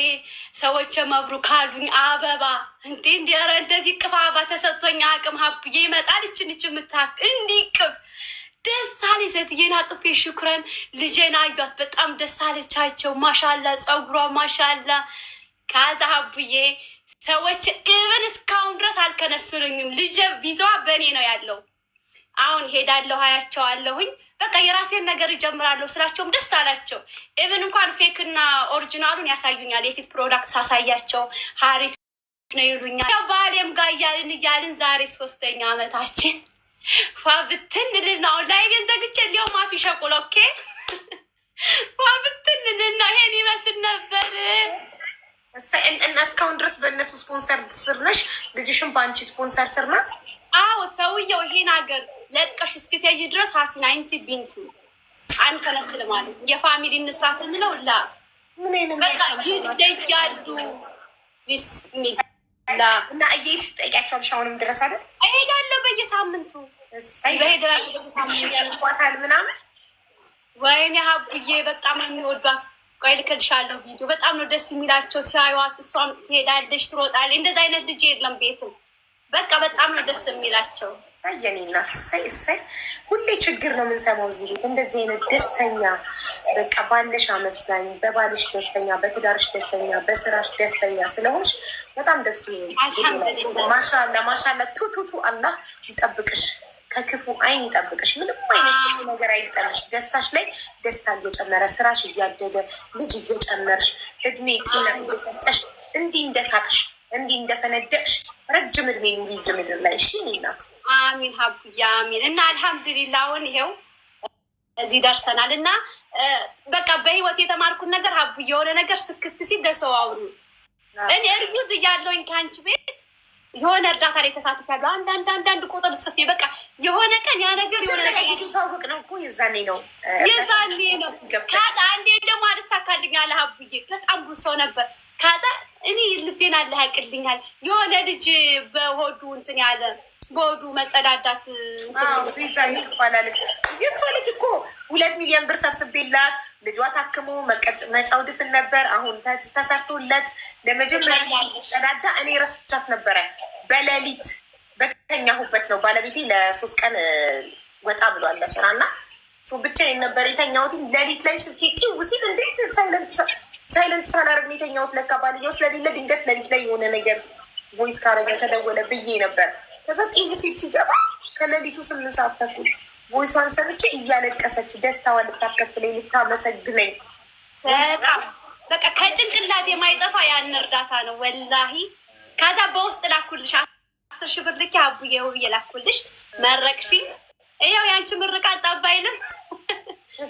ሰዎች መብሩክ አሉኝ። አበባ እንዴ እንዲያረ እንደዚህ ቅፍ አበባ ተሰጥቶኝ አቅም ሀቡዬ ይመጣል። እችንች ምታክ እንዲቅፍ ደስ አለ። ሴትዬን አቅፌ ሽኩረን ልጄን አዩት። በጣም ደስ አለቻቸው። ማሻላ ፀጉሯ ማሻላ። ካዛ ሀቡዬ ሰዎች ኢቨን እስካሁን ድረስ አልከነሱልኝም። ልጄ ቪዛዋ በእኔ ነው ያለው። አሁን ሄዳለሁ አያቸዋለሁኝ። በቃ የራሴን ነገር ይጀምራለሁ ስላቸውም ደስ አላቸው። ኢቭን እንኳን ፌክ እና ኦሪጂናሉን ያሳዩኛል። የፊት ፕሮዳክት ሳሳያቸው ሀሪፍ ነው ይሉኛል። ያው ባሌም ጋር እያልን ዛሬ 3ኛ ዓመታችን ፋብትን ልል ነው። አሁን ላይቬን ዘግቼ ሊው ማፊ ሸቁል ኦኬ ፋብትን ልል ነው። ይሄን ይመስል ነበር እና እስካሁን ድረስ በእነሱ ስፖንሰር ስር ነሽ? ልጅሽም በአንቺ ስፖንሰር ስር ናት? አዎ ሰውየው ይሄን ሀገር ለቀሽ እስክትሄጂ ድረስ ሀሲና አንቲ ቢንት አንከነስል ማለት የፋሚሊ እንስራ ስንለው ላ ምን አይነት በቃ ይደያሉ። ቢስሚላ እና እየሄድሽ ትጠይቂያቸዋለሽ? አሁንም ድረስ አይደል? እሄዳለሁ በየሳምንቱ ያልኳታል ምናምን። ወይኔ ሀቡዬ በጣም ነው የሚወዷት። ቆይ ልክልሻለሁ ቪዲዮ። በጣም ነው ደስ የሚላቸው ሲያዩዋት። እሷም ትሄዳለች ትሮጣለች። እንደዚ አይነት ልጅ የለም ቤትም። በቃ በጣም ነው ደስ የሚላቸው። የኔ እናት እሰይ እሰይ። ሁሌ ችግር ነው የምንሰማው እዚህ ቤት። እንደዚህ አይነት ደስተኛ በቃ ባለሽ አመስጋኝ፣ በባልሽ ደስተኛ፣ በትዳርሽ ደስተኛ፣ በስራሽ ደስተኛ ስለሆንሽ በጣም ደስ ማሻላ ማሻላ። ቱቱቱ አላህ ይጠብቅሽ፣ ከክፉ አይን ይጠብቅሽ። ምንም አይነት ክፉ ነገር አይግጠምሽ። ደስታሽ ላይ ደስታ እየጨመረ ስራሽ እያደገ ልጅ እየጨመርሽ እድሜ ጤና እየሰጠሽ እንዲህ እንደሳቅሽ እንዲህ እንደፈነደቅሽ ረጅም እድሜ ኑሪ እዚህ ምድር ላይ። እሺ እኔ እናት አሚን ሀቡያ አሚን። እና አልሐምዱሊላ አሁን ይሄው እዚህ ደርሰናል። እና በቃ በህይወት የተማርኩት ነገር ሀቡ የሆነ ነገር ስክት ሲል ለሰው አውሩ። እኔ እርጉዝ እያለሁኝ ከአንቺ ቤት የሆነ እርዳታ ላይ ተሳትፊያለሁ። አንዳንድ ቁጥር ጽፌ በቃ የሆነ ቀን ያ ነገር የሆነ ነገር ሲታወቅ ነው እኮ የዛኔ ነው። ከዛ አንዴ ደግሞ አልሳካልኝ አለ ሀቡዬ። በጣም ብዙ ሰው ነበር። ከዛ እኔ ልቤን አለ ያቅልኛል። የሆነ ልጅ በሆዱ እንትን ያለ በሆዱ መጸዳዳት ቤዛ ትባላለች። የእሷ ልጅ እኮ 2 ሚሊዮን ብር ሰብስቤላት ልጇ ታክሞ መጫው ድፍን ነበር። አሁን ተሰርቶለት ለመጀመሪያ ጸዳዳ። እኔ ረስቻት ነበረ። በሌሊት በተኛሁበት ነው። ባለቤቴ ለ3 ቀን ወጣ ብሏል ለስራ እና ብቻዬን ነበር የተኛሁት። ሌሊት ላይ ስልኬ ጢው ሲል እንዴ ሳይለንት ሳላደርግ ነው የተኛሁት። ለካ ባልየው ስለሌለ ድንገት ሌሊት ላይ የሆነ ነገር ቮይስ ካረገ ከደወለ ብዬ ነበር። ከዛ ጢው ሲል ሲገባ ከሌሊቱ 8 ሰዓት ተኩል ቮይሷን ሰምቼ እያለቀሰች ደስታዋን ልታከፍለኝ ልታመሰግነኝ በቃ ከጭንቅላት የማይጠፋ ያን እርዳታ ነው ወላሂ። ከዛ በውስጥ ላኩልሽ 10,000 ብር ልኬ አቡዬ ውብዬ ላኩልሽ መረቅሽ። ይኸው ያንቺ ምርቃት ጠባይንም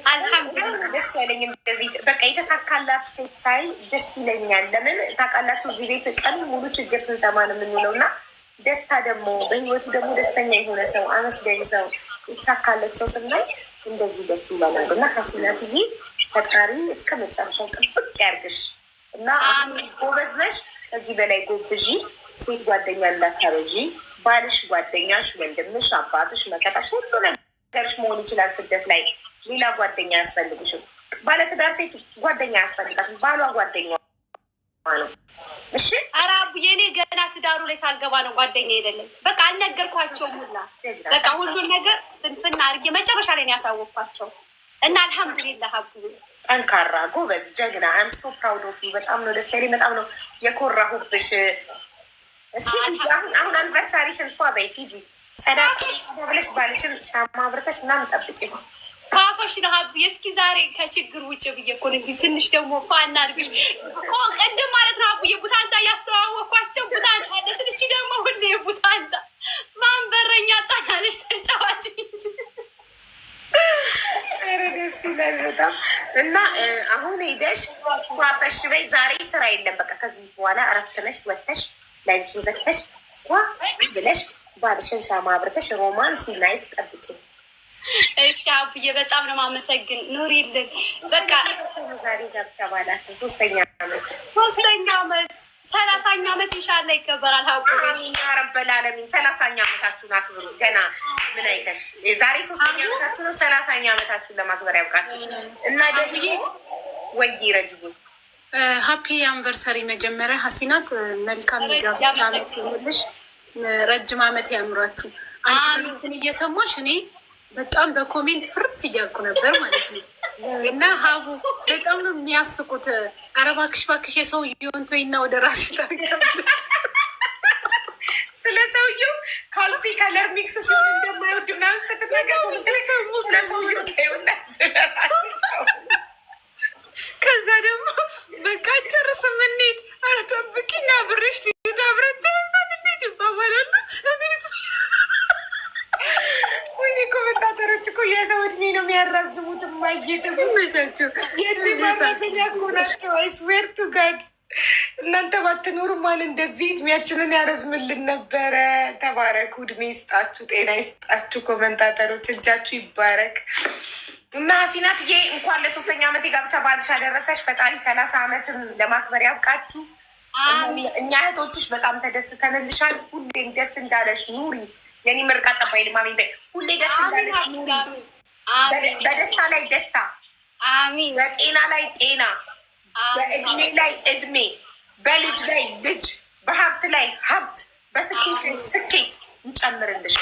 አልሐምዱሊላህ ደስ ያለኝ እንደዚህ በቃ የተሳካላት ሴት ሳይ ደስ ይለኛል። ለምን ታውቃላችሁ? እዚህ ቤት ቀን ሙሉ ችግር ስንሰማ ነው የምንውለው እና ደስታ ደግሞ በህይወቱ ደግሞ ደስተኛ የሆነ ሰው አመስጋኝ ሰው የተሳካለት ሰው ስናይ እንደዚህ ደስ ይለናል። እና ሀሲናትዬ ፈጣሪ እስከ መጨረሻው ጥብቅ ያርግሽ እና ጎበዝ ነሽ። ከዚህ በላይ ጎብዢ። ሴት ጓደኛ እንዳታበዢ። ባልሽ፣ ጓደኛሽ፣ ወንድምሽ፣ አባትሽ፣ መከታሽ ሁሉ ነገርሽ መሆን ይችላል። ስደት ላይ ሌላ ጓደኛ አያስፈልግሽም። ባለትዳር ሴት ጓደኛ አያስፈልጋትም። ባሏ ጓደኛ ነው። እሺ ኧረ አቡዬ እኔ ገና ትዳሩ ላይ ሳልገባ ነው ጓደኛ አይደለም። በቃ አልነገርኳቸውም ሁላ በቃ ሁሉን ነገር ፍንፍና አድርጌ መጨረሻ ላይ ነው ያሳወቅኳቸው። እና አልሐምዱሊላህ አቡዬ ጠንካራ ጎበዝ ጀግና። አም ሶ ፕራውድ ኦፍ ዩ። በጣም ነው ደስ ያለኝ። በጣም ነው የኮራሁብሽ። እሺ አሁን አንቨርሳሪሽን ፏ በይ ሂጂ ጸዳ ብለሽ ባልሽን ሻማ አብርተሽ ምናምን ጠብቂ ነው ካፈሽ ነው ሀቡዬ። እስኪ ዛሬ ከችግር ውጭ ብዬ እኮ እንዲህ ትንሽ ደግሞ ፋና አድርግሽ ቅድም ማለት ነው ሀቡዬ። ቡታንታ እያስተዋወኳቸው ቡታንታ ደስልች ደግሞ ሁሌ ቡታንታ ማንበረኛ ጣናለች ተጫዋች እንጂ ደስ ይላል በጣም። እና አሁን ሄደሽ ፏፈሽ በይ። ዛሬ ስራ የለም በቃ ከዚህ በኋላ እረፍት ነሽ። ወተሽ ላይቭሽን ዘግተሽ ፏ ብለሽ ባልሽን ሻማ አብርተሽ ሮማንስ ናይት ጠብቂ። እሺ አቡዬ በጣም ነው የማመሰግን። ኑሪልን። በቃ ዛሬ ጋብቻ ባላቸው 3ኛ ዓመት 30ኛ ዓመት ኢንሻላህ ይከበራል። አሚን ያ ረበል ዓለሚን። 30ኛ ዓመታችሁን አክብሩ። ገና ምን አይተሽ የዛሬ 3ኛ ዓመታችሁ ነው። 30ኛ ዓመታችሁን ለማክበር ያብቃችሁ። እና ደግሞ ወይ ረጅዬ ሀፒ አንቨርሰሪ መጀመሪያ ሀሲናት መልካም ጋብቻ ዓመት ይሁንልሽ። ረጅም ዓመት ያምራችሁ። አንቺ ትንትን እየሰማሽ እኔ በጣም በኮሜንት ፍርስ እያልኩ ነበር ማለት ነው። እና ሀቡ በጣም ነው የሚያስቁት። ኧረ እባክሽ እባክሽ የሰውየውን ተይና ወደ ራስሽ ታሪክ ስለ ሰውየው ካልሲ ከለር ሚክስ ሲሆን እንደማይወድ ምናምን ስትነገር ለሰውዬው ተይውና ስለራስሽ ከዛ ደግሞ በቃ ጨርስም እንሂድ፣ ኧረ ጠብቂኝ አብሬሽ ልሂድ አብረን ተነሳን እንሂድ ይባባላሉ። ወይኔ ኮመንታተሮች እኮ የሰው እድሜ ነው የሚያራዝሙት። ማየት መቻቸው የእድሜ ማራዘኛ እኮ ናቸው። አይስዌር ቱ ጋድ እናንተ ባትኖሩ ማን እንደዚህ እድሜያችንን ያረዝምልን ነበረ። ተባረኩ፣ እድሜ ይስጣችሁ፣ ጤና ይስጣችሁ። ኮመንታተሮች እጃችሁ ይባረክ። እና ሀሲናትዬ እንኳን ለ3ኛ ዓመት የጋብቻ በዓልሽ አደረሰሽ። ፈጣሪ 30 ዓመትም ለማክበር ያብቃችሁ። እኛ እህቶችሽ በጣም ተደስተንልሻል። ሁሌም ደስ እንዳለሽ ኑሪ። የኔ ምርቃት ጠባይ ልማሚ በይ። ሁሌ ደስ እንዳለሽ ኑሪ። በደስታ ላይ ደስታ፣ በጤና ላይ ጤና፣ በእድሜ ላይ እድሜ፣ በልጅ ላይ ልጅ፣ በሀብት ላይ ሀብት፣ በስኬት ላይ ስኬት እንጨምርልሽ።